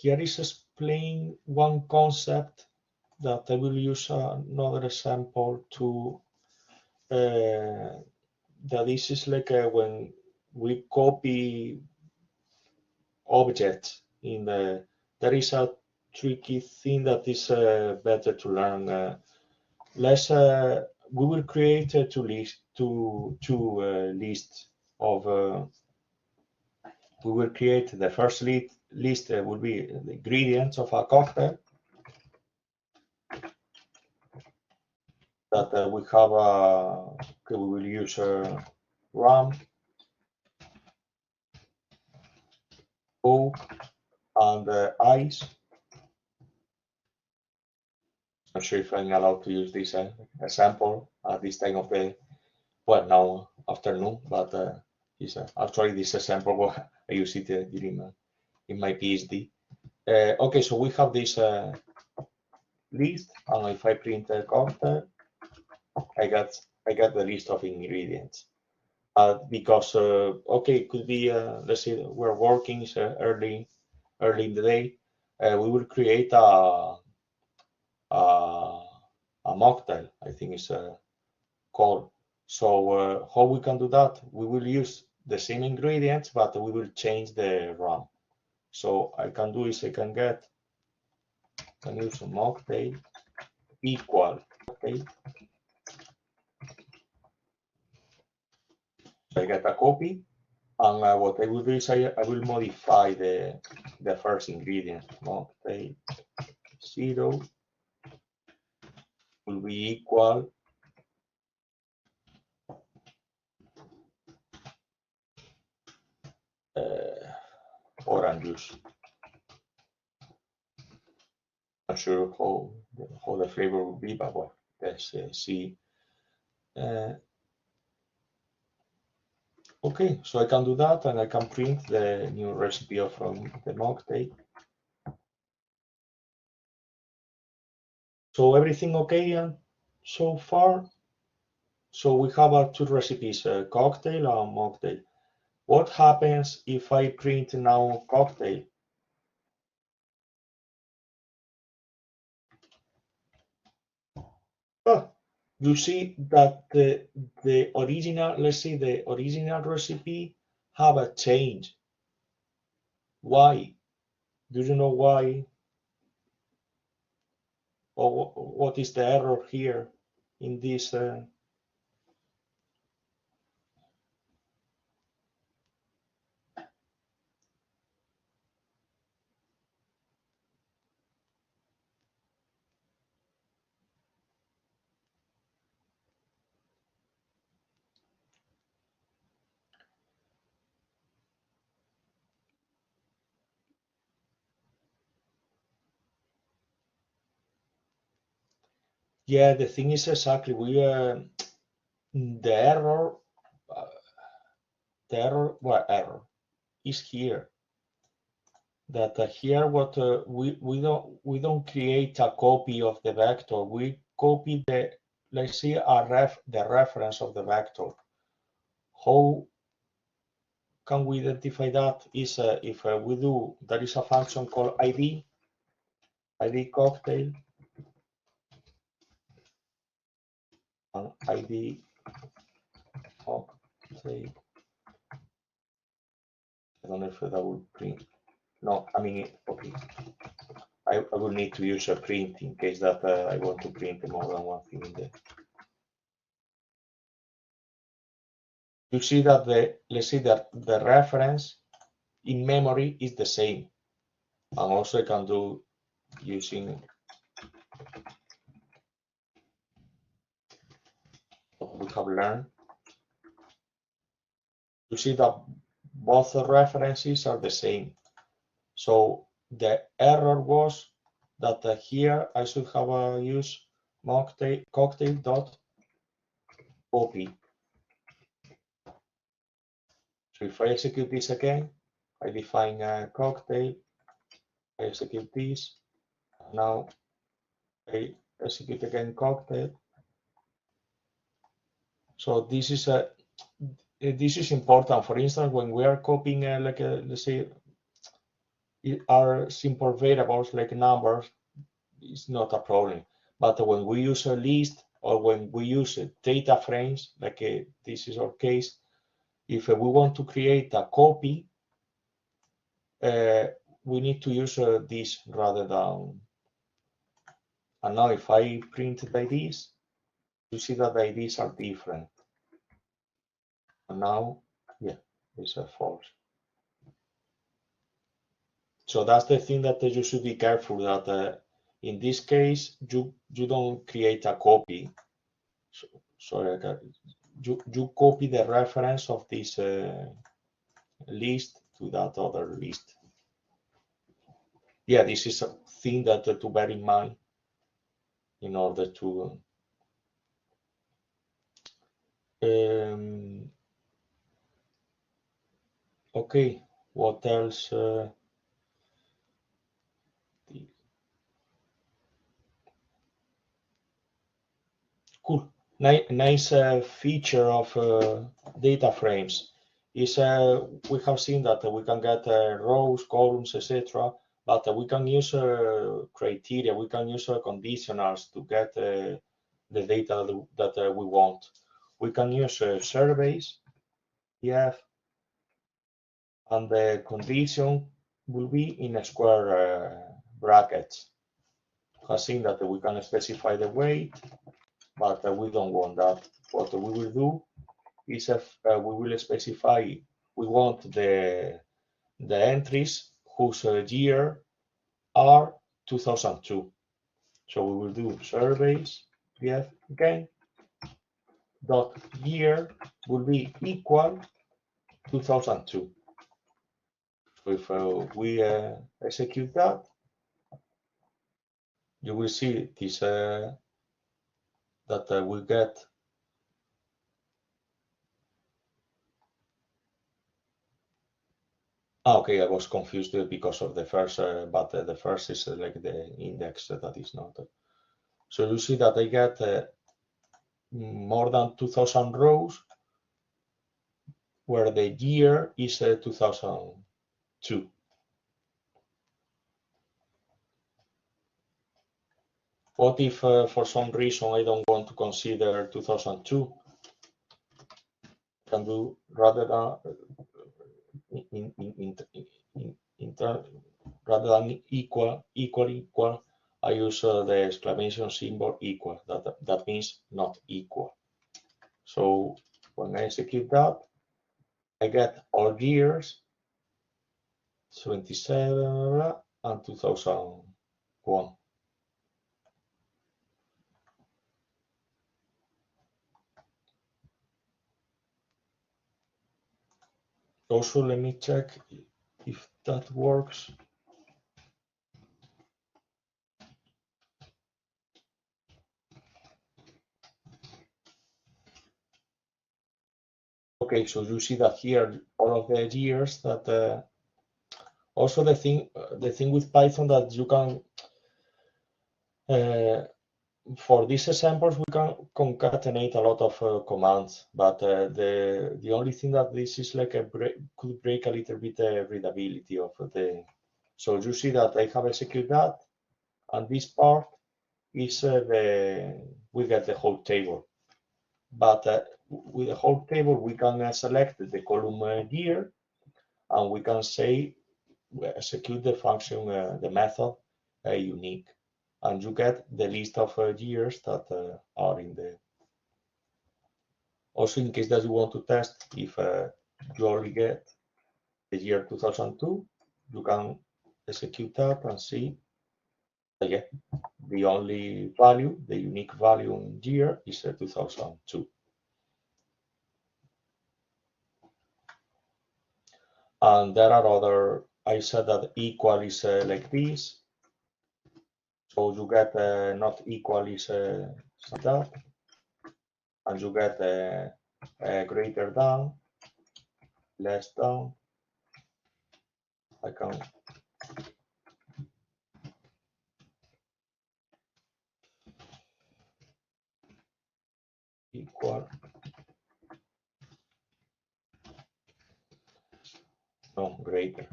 here is explain one concept that I will use another example to. That this is like when we copy objects in the. There is a tricky thing that is better to learn. We will create two lists of. We will create the first list will be the ingredients of a cocktail that we have. Okay, we will use rum, Coke, and ice. Not sure if I'm allowed to use this example at this time of the, well, now afternoon, but actually this example I use it during in my PhD. Okay, so we have this list, and if I print a cocktail, I got the list of ingredients. Because okay, it could be let's say we're working early in the day, we will create a mocktail, I think it's called. So how we can do that? We will use the same ingredients, but we will change the rum. So I can do is I can use a mocktail equal mocktail. So I get a copy, and what I will do is I will modify the first ingredient. Mocktail 0 will be equal orange juice. Not sure how the flavor will be, but well, let's see. Okay, so I can do that, and I can print the new recipe from the mocktail. So everything okay so far? So we have two recipes, cocktail and mocktail. What happens if I print now cocktail? You see that the original, let's say the original recipe have a change. Why? Do you know why? Or what is the error here in this? Yeah, the thing is exactly the error. Error is here. That here what we don't create a copy of the vector. We copy the, let's see, the reference of the vector. How can we identify that? Is if we do, there is a function called ID cocktail, and ID cocktail. I don't know if that will print. No, I mean, okay. I will need to use a print in case that I want to print more than one thing in there. you see that let's see that the reference in memory is the same. And also I can do using what we have learned. You see that both references are the same. So the error was that here I should have used cocktail.copy. So if I execute this again, I define a cocktail, I execute this, now I execute again cocktail. So this is important. For instance, when we are copying let's say are simple variables like numbers, it's not a problem. But when we use a list or when we use data frames, like this is our case, if we want to create a copy, we need to use this rather than. And now if I print the IDs, you see that the IDs are different. And now, yeah, it's a false. So that's the thing that you should be careful that in this case, you don't create a copy. Sorry, you copy the reference of this list to that other list. Yeah, this is a thing that to bear in mind in order to okay, what else? Cool. Nice feature of data frames is we have seen that we can get rows, columns, etc. But we can use criteria, we can use conditionals to get the data that we want. We can use surveys, yeah, and the condition will be in a square brackets. We have seen that we can specify the weight, but we don't want that. What we will do is we will specify we want the entries whose year are 2002. So we will do surveys, yes, again, dot year will be equal 2002. So if we execute that, you will see this that we get okay, I was confused because of the first, but the first is like the index that is not. So you see that I get more than 2,000 rows where the year is 2002. What if for some reason I don't want to consider 2002? Can do rather than rather than equal, I use the exclamation symbol equal. That means not equal. So when I execute that, I get all years, 77 and 2001. Also, let me check if that works. Okay, so you see that here all of the years that also the thing with Python that you can for these examples we can concatenate a lot of commands, but the only thing that this is like could break a little bit the readability of the. So you see that I have executed that, and this part is we get the whole table. But with the whole table, we can select the column year, and we can say execute the function, the method unique, and you get the list of years that are in the. Also, in case that you want to test if you only get the year 2002, you can execute that and see that, yeah, the only value, the unique value in year is 2002. And there are other, I said that equal is like this. So you get not equal is that, and you get greater than, less than. I can equal, no, greater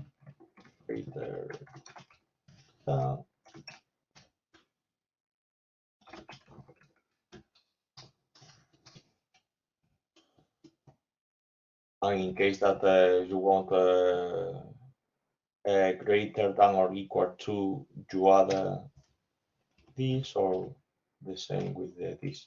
than. And in case that you want greater than or equal to, you add this, or the same with this.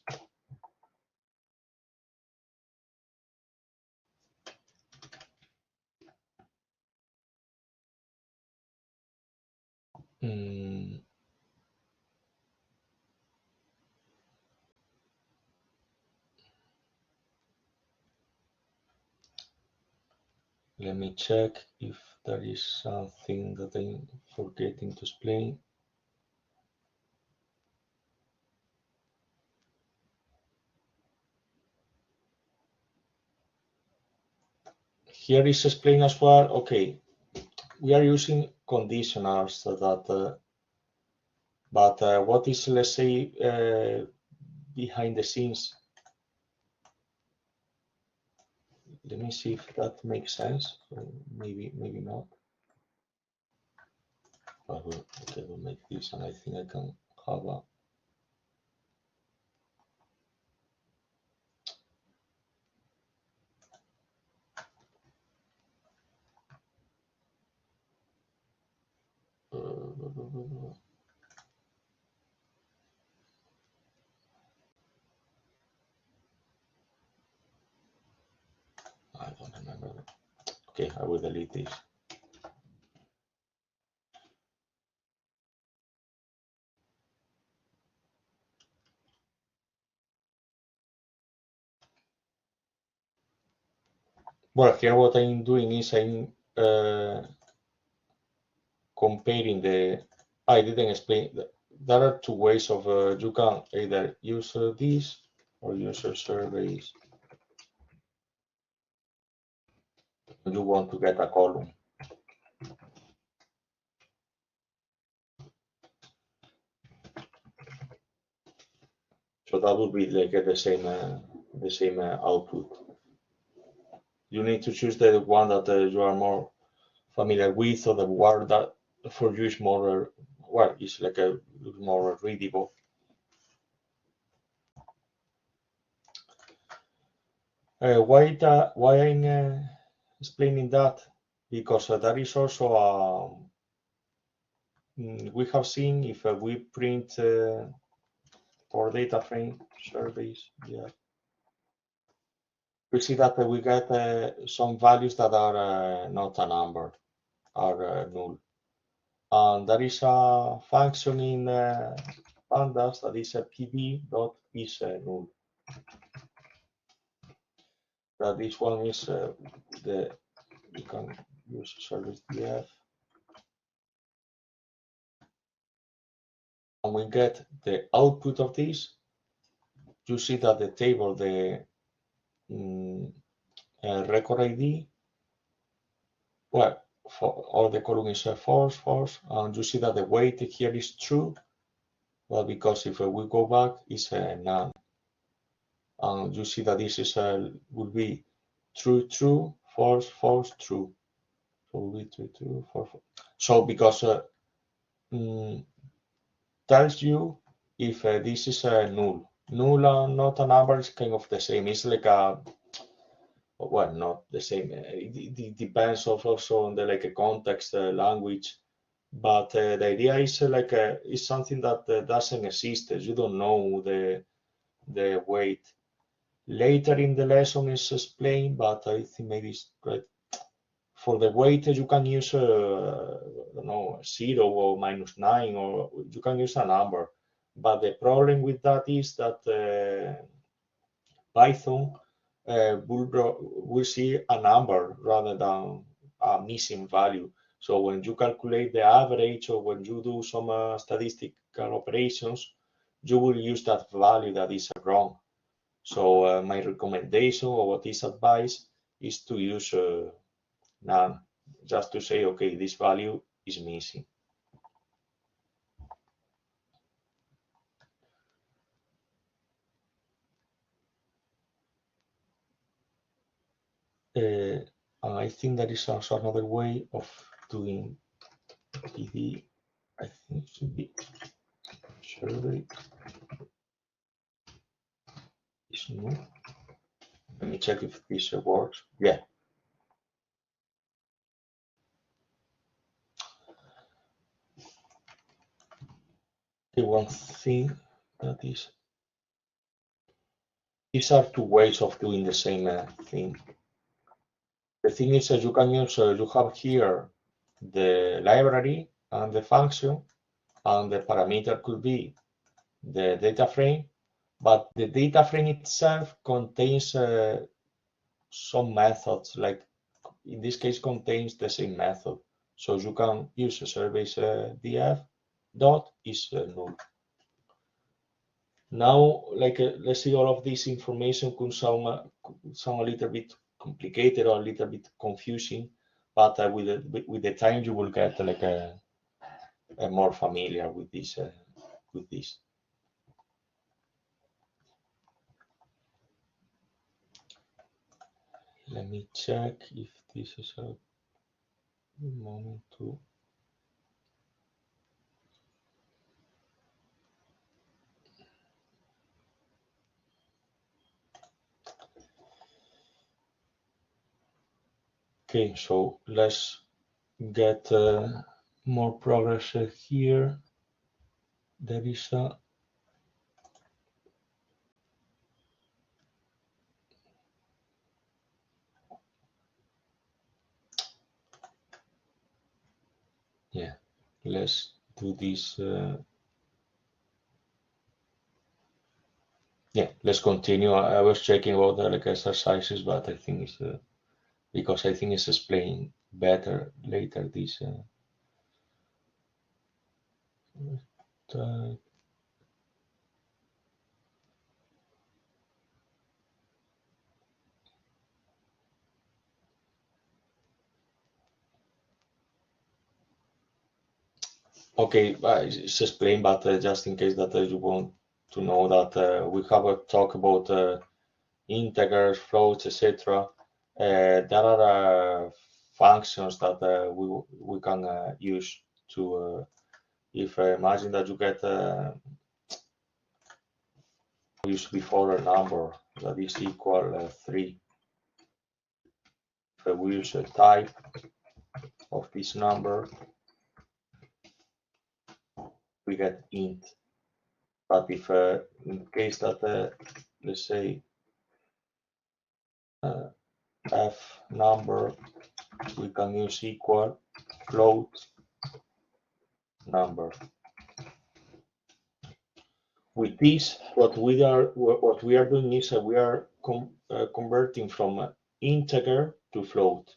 Let me check if there is something that I'm forgetting to explain. Here is explained as well. Okay, we are using conditionals so that, but what is, let's say, behind the scenes? Let me see if that makes sense. Maybe not. Okay, we'll make this, and I think I can have a. I don't remember. Okay, I will delete this. Well, here what I'm doing is I'm comparing the. I didn't explain. There are two ways of you can either use this or use surveys. You want to get a column. So that would be like the same output. You need to choose the one that you are more familiar with, or the one that for you is more well, it's like a little more readable. Why I'm explaining that? Because that is also we have seen if we print for data frame surveys, yeah, we see that we get some values that are not a number, are null. And there is a function in Pandas that is a pb.is null. That this one is you can use service df, and we get the output of this. You see that the table, the record ID, well, for all the column is false, and you see that the weight here is true. Well, because if we go back, it's none. And you see that this is would be true, false, true. So will be true, false. So because tells you if this is null. Null and not a number is kind of the same. It's like a, well, not the same. It depends also on the like a context, language. But the idea is like is something that doesn't exist. You don't know the weight. later in the lesson is explained, but I think maybe it's right. For the weight, you can use, I don't know, 0 or -9, or you can use a number. But the problem with that is that Python will see a number rather than a missing value. So when you calculate the average or when you do some statistical operations, you will use that value that is wrong. So my recommendation or what is advised is to use none, just to say, okay, this value is missing. And I think that is also another way of doing PD. I think it should be survey is new. Let me check if this works. Yeah. Okay, one thing that is, these are two ways of doing the same thing. The thing is that you can use, you have here the library and the function, and the parameter could be the data frame, but the data frame itself contains some methods, like in this case contains the same method. So you can use a service df dot is null. Now, like let's see, all of this information could sound a little bit complicated or a little bit confusing, but with the time you will get like a more familiar with this. Let me check if this is a moment to. Okay, so let's get more progress here. There is a yeah. Let's do this. Yeah, let's continue. I was checking all the like exercises, but I think it's because I think it's explained better later. This. Okay, it's explained, but just in case that you want to know that we have a talk about integers, floats, etc. There are functions that we can use to, if imagine that you get used before a number that is equal 3. If we use a type of this number, we get int. But if in case that let's say f number, we can use equal float number. With this, what we are doing is we are converting from integer to float.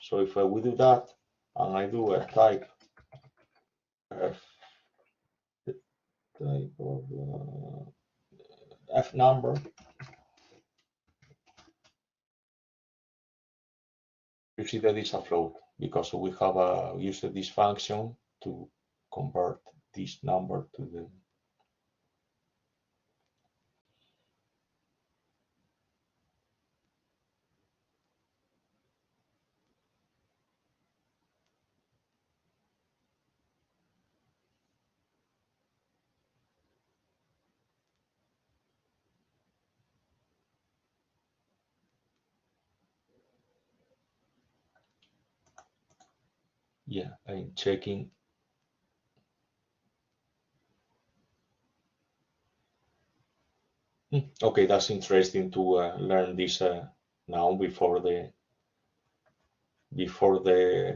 So if we do that, and I do a type of f number, you see that it's a float because we have used this function to convert this number to the. Yeah, I'm checking. Okay, that's interesting to learn this now before the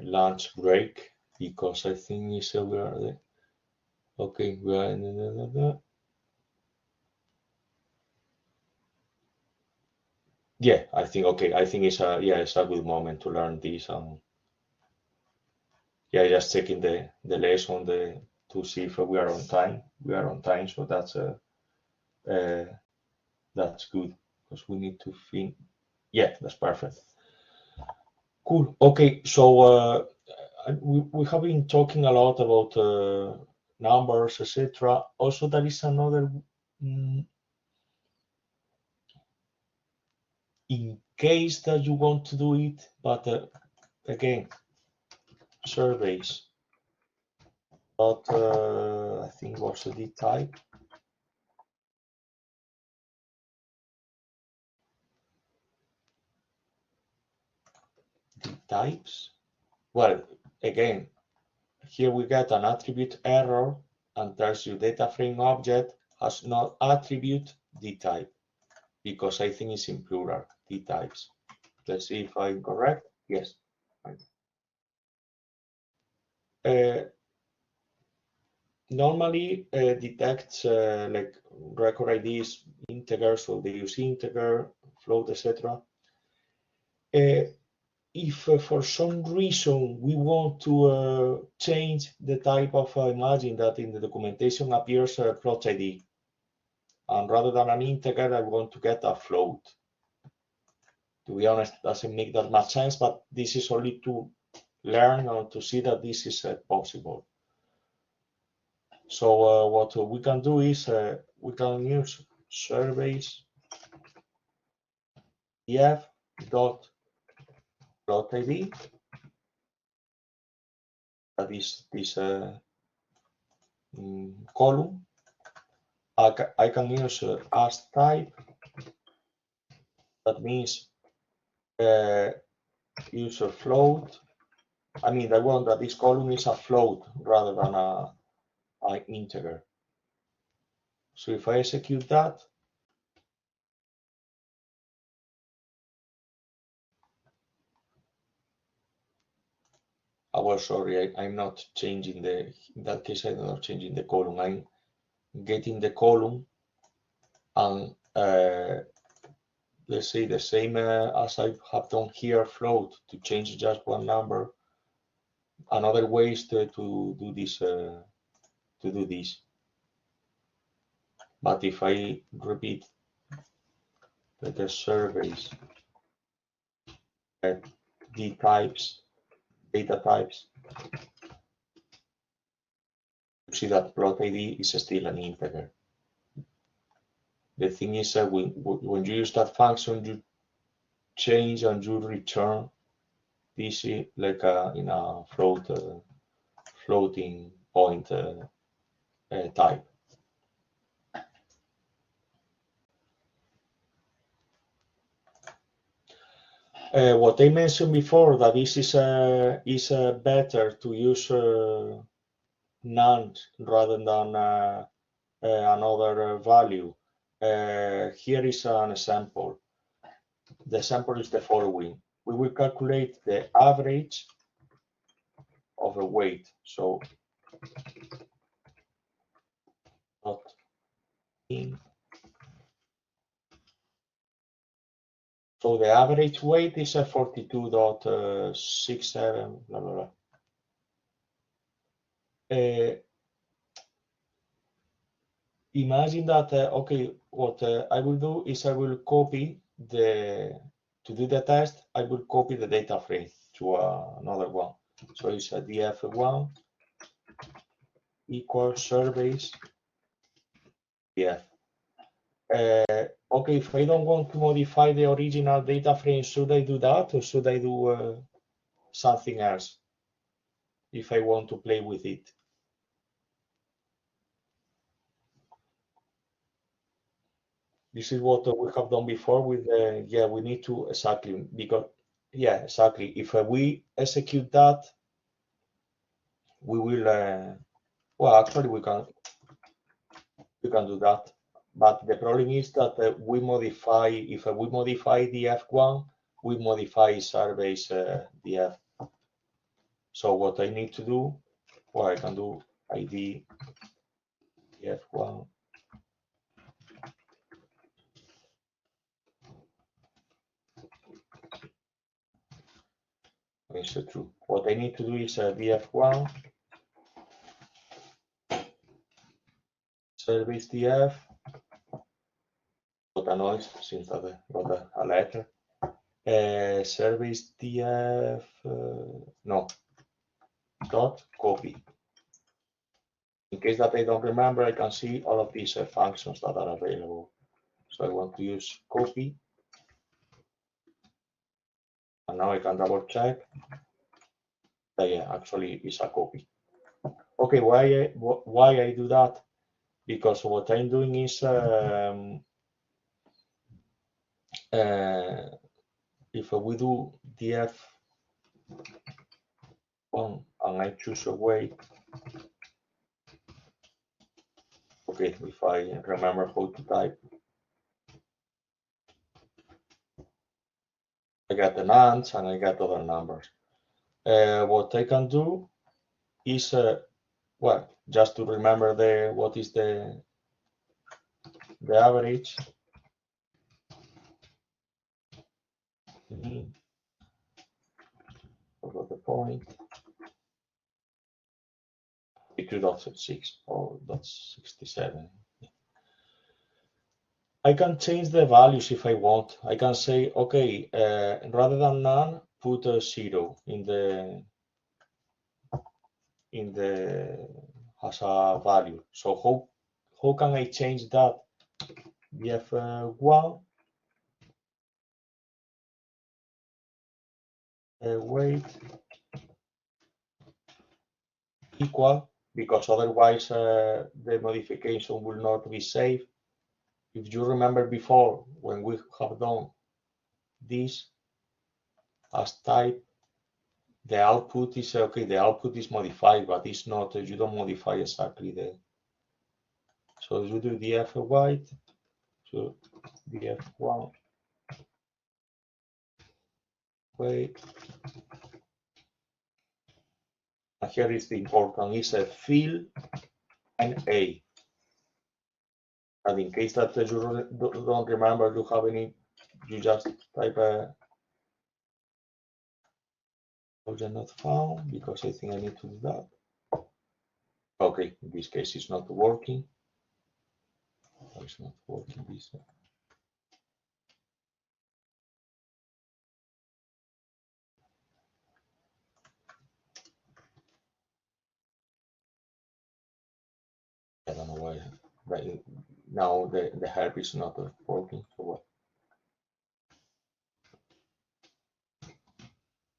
lunch break, because I think it's we are the okay. We are yeah. I think okay. I think it's a it's a good moment to learn this. Yeah, just checking the lesson to see if we are on time. We are on time, so that's good because we need to think. Yeah, that's perfect. Cool. Okay, so we have been talking a lot about numbers, etc. Also, there is another, in case that you want to do it, but again, surveys. But I think what's the type? The types. Well, again, here we get an attribute error and tells you data frame object has not attribute the type, because I think it's in plural, the types. Let's see if I'm correct. Yes. Uh, Normally detects like record IDs, integers, so they use integer, float, etc. If for some reason we want to change the type of, imagine that in the documentation appears a float ID, and rather than an integer, I want to get a float. To be honest, it doesn't make that much sense, but this is only to learn or to see that this is possible. So what we can do is we can use surveys df dot plot ID, that is this column. I can use as type, that means use a float. I mean, I want that this column is a float rather than an integer. So if I execute that, well, sorry, I'm not changing in that case, I'm not changing the column. I'm getting the column and let's say the same as I have done here, float, to change just one number. Another way is to do this. But if I repeat the surveys, the types, data types, you see that plot ID is still an integer. The thing is that when you use that function, you change and you return this like in a floating point type. What I mentioned before, that this is better to use none rather than another value. Here is an example. The example is the following. We will calculate the average of a weight. So dot in. So the average weight is a 42.67, blah, blah, blah. Imagine that, okay, what I will do is I will copy to do the test, I will copy the data frame to another one. So it's a df1 equals surveys df. Okay, if I don't want to modify the original data frame, should I do that, or should I do something else if I want to play with it? This is what we have done before with yeah, we need to exactly, because yeah, exactly. If we execute that, we will well, actually we can do that, but the problem is that if we modify df1, we modify surveys df. So what I need to do, well, I can do id df1 is true. What I need to do is df1 service df, got a noise since I got a letter. Service df no dot copy. In case that I don't remember, I can see all of these functions that are available. So I want to use copy, and now I can double check that yeah, actually it's a copy. Okay, why I do that? Because what I'm doing is if we do df1 and I choose a weight, okay, if I remember how to type, I got the nonce and I got other numbers. What I can do is, well, just to remember what is the average. Forgot the point. 2.6 or 0.67. I can change the values if I want. I can say, okay, rather than none, put a 0 in the as a value. So how can I change that? df1 weight equal, because otherwise the modification will not be saved. If you remember before, when we have done this as type, the output is okay. The output is modified, but it's not. You don't modify exactly the. So you do df white, so df1 weight. And here is the important: is a fill and a. And in case that you don't remember, you have any, you just type a object not found, because I think I need to do that. Okay, in this case it's not working. It's not working this way. I don't know why. But now the help is not working. So what?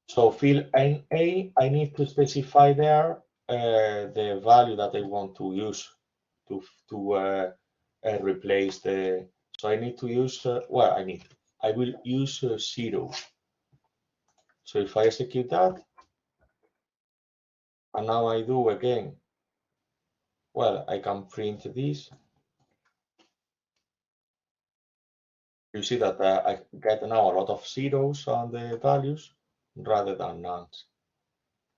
So fill NA, I need to specify there the value that I want to use to replace the. So I need to use well, I will use 0. So if I execute that, and now I do again, well, I can print this. You see that I get now a lot of zeros on the values rather than nuns.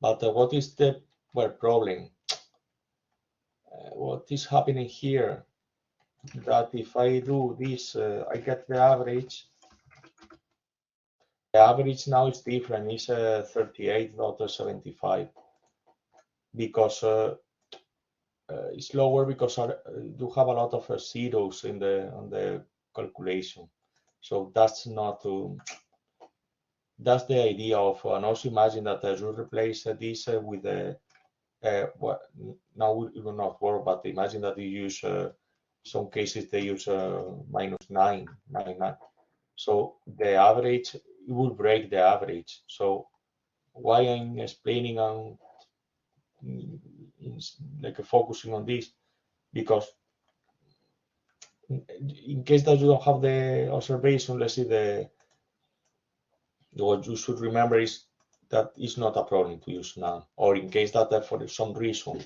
But what is the problem? What is happening here? That if I do this, I get the average. The average now is different. It's 38.75 because it's lower because you have a lot of zeros in on the calculation. So that's not. That's the idea of, and also imagine that you replace this with the. Well, now it will not work, but imagine that you use. Some cases they use -9. So the average, it will break the average. So why I'm explaining and like focusing on this, because in case that you don't have the observation, let's see, what you should remember is that it's not a problem to use none, or in case that for some reason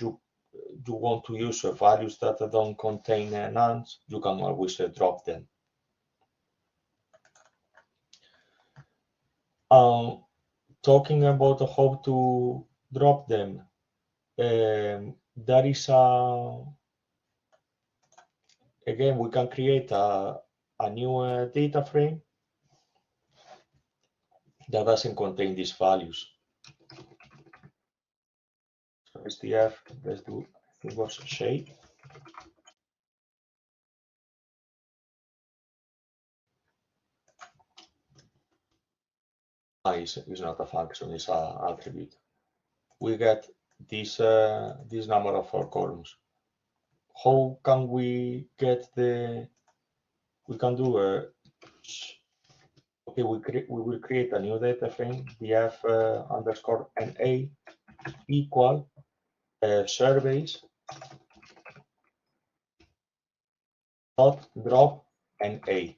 you you want to use values that don't contain nonce, you can always drop them. Talking about how to drop them, there is again, we can create a new data frame that doesn't contain these values. So SDF, let's do, I think it was shape. It's not a function, it's an attribute. We get this number of columns. How can we get the? We can do okay. We will create a new data frame, df underscore na equal surveys dot drop na.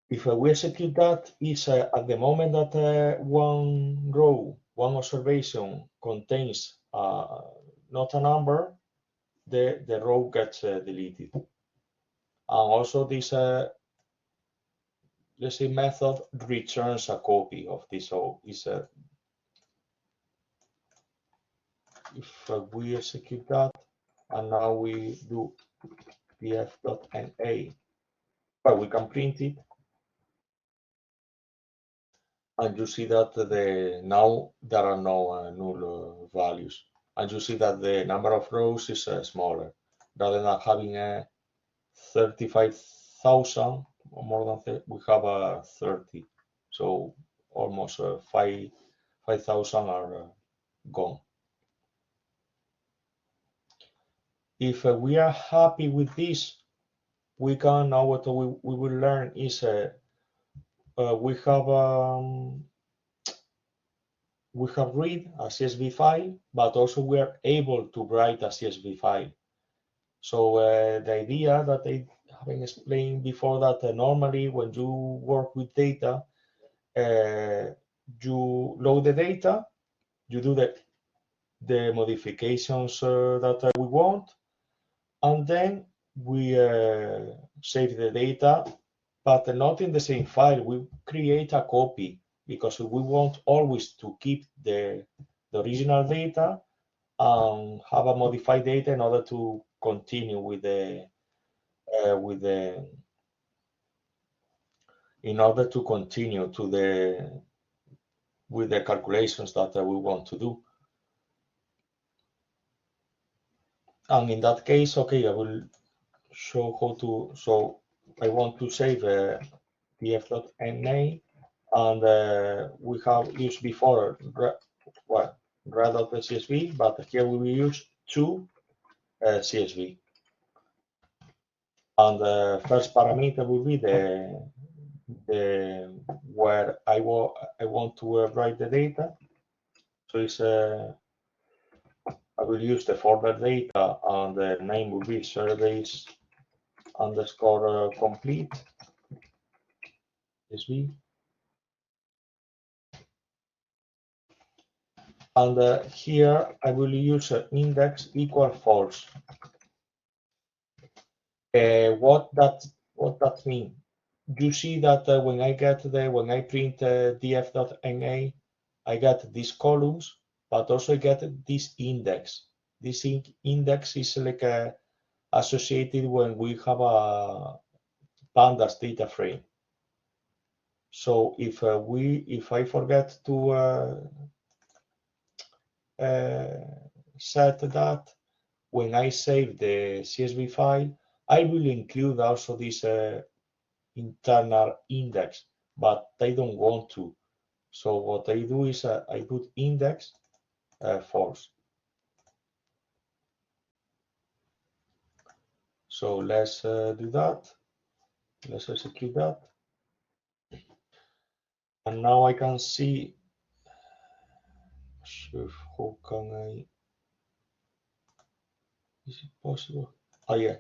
If we execute that, is at the moment that one row, one observation contains not a number, the row gets deleted. And also this, let's say, method returns a copy of this row. If we execute that, and now we do df.na, well, we can print it. And you see that now there are no null values. And you see that the number of rows is smaller. Rather than having 35,000 or more than we have 30. So almost 5,000 are gone. If we are happy with this, we can now what we will learn is we have read a CSV file, but also we are able to write a CSV file. So the idea that I haven't explained before, that normally when you work with data, you load the data, you do the modifications that we want, and then we save the data, but not in the same file. We create a copy because we want always to keep the original data and have a modified data in order to continue with the in order to continue with the calculations that we want to do. And in that case, okay, I will show how to. So I want to save df.na, and we have used before grad.csv, but here we will use to CSV. And the first parameter will be where I want to write the data. So it's I will use the folder data, and the name will be surveys underscore complete CSV. And here I will use index equal false. What that means? You see that when I print df.na, I get these columns, but also I get this index. This index is like associated when we have a Pandas data frame. So if I forget to set that, when I save the CSV file, I will include also this internal index, but I don't want to. So what I do is I put index false. So let's do that. Let's execute that. And now I can see, how can I, is it possible? Oh yeah,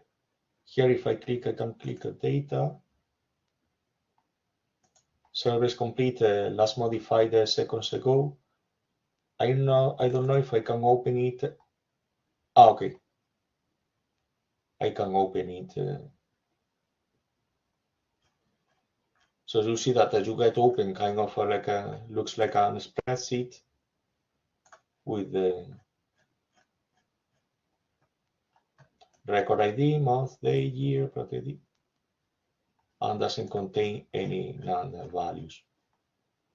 here if I click, I can click data. Service complete, last modified seconds ago. I don't know if I can open it. Ah, okay. I can open it. So you see that you get open kind of like looks like a spreadsheet with the record ID, month, day, year, product, and doesn't contain any non values.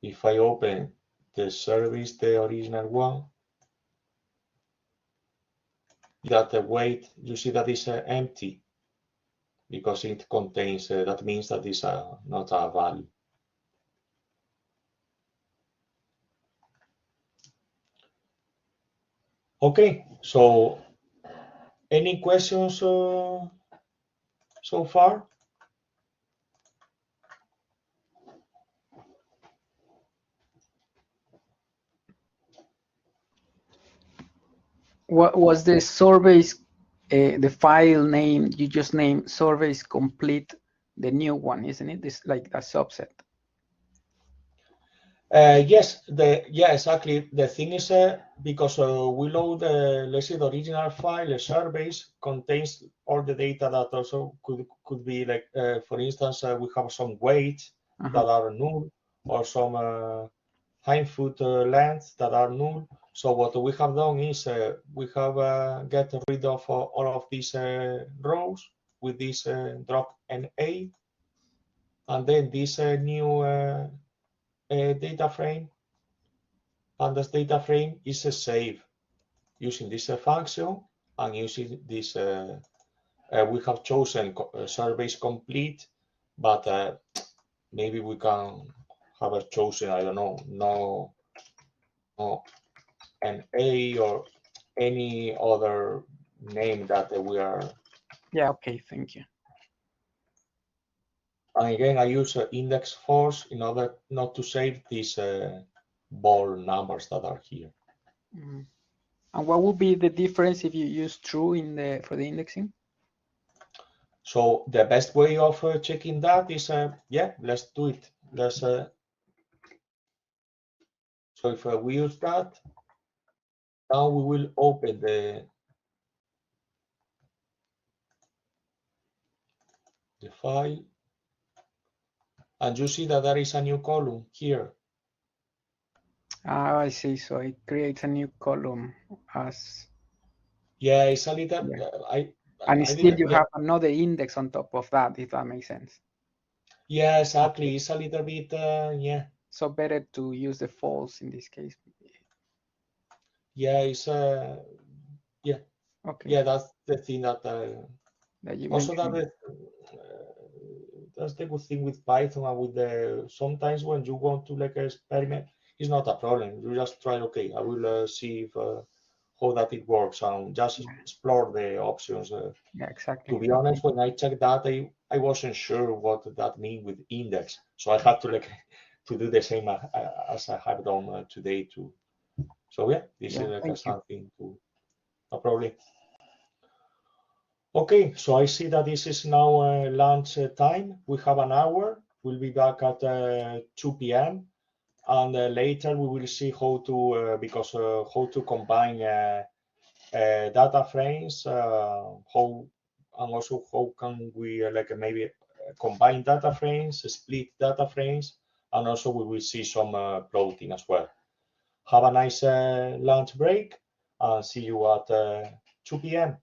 If I open the service, the original one, that the weight, you see that is empty because it contains, that means that is not a value. Okay, so any questions so far? What was the surveys, the file name you just named, surveys complete, the new one, isn't it? This like a subset. Yes, exactly. The thing is because we load, let's say, the original file, the surveys contains all the data that also could be like, for instance, we have some weights that are null, or some hindfoot lengths that are null. So what we have done is we have get rid of all of these rows with this drop NA, and then this new data frame, Pandas data frame is saved using this function and using this. We have chosen surveys complete, but maybe we can have chosen, I don't know, no NA or any other name that we are. Yeah, okay, thank you. And again, I use index force in order not to save these bold numbers that are here. Mm. And what would be the difference if you use true in the for the indexing? So the best way of checking that is, yeah, let's do it. Let's. So if we use that, now we will open the file, and you see that there is a new column here. Ah, I see. So it creates a new column as. Yeah, it's a little. Yeah. And still you have another index on top of that, if that makes sense. Yeah, exactly. Okay. It's a little bit, yeah. So better to use the false in this case. Yeah, it's yeah. Okay. Yeah, that's the thing that. That you also, mentioned. That's the good thing with Python and with the. Sometimes when you want to like experiment, it's not a problem. You just try. Okay, I will see if how that it works and just explore the options. Yeah, exactly. To be honest, when I checked that, I wasn't sure what that mean with index, so I had to like to do the same as I have done today too. So yeah, this is like something to no problem. Okay, so I see that this is now lunch time. We have an hour. We'll be back at 2 p.m. and later we will see how to because how to combine data frames, how and also how can we like maybe combine data frames, split data frames, and also we will see some plotting as well. Have a nice lunch break and see you at 2 p.m.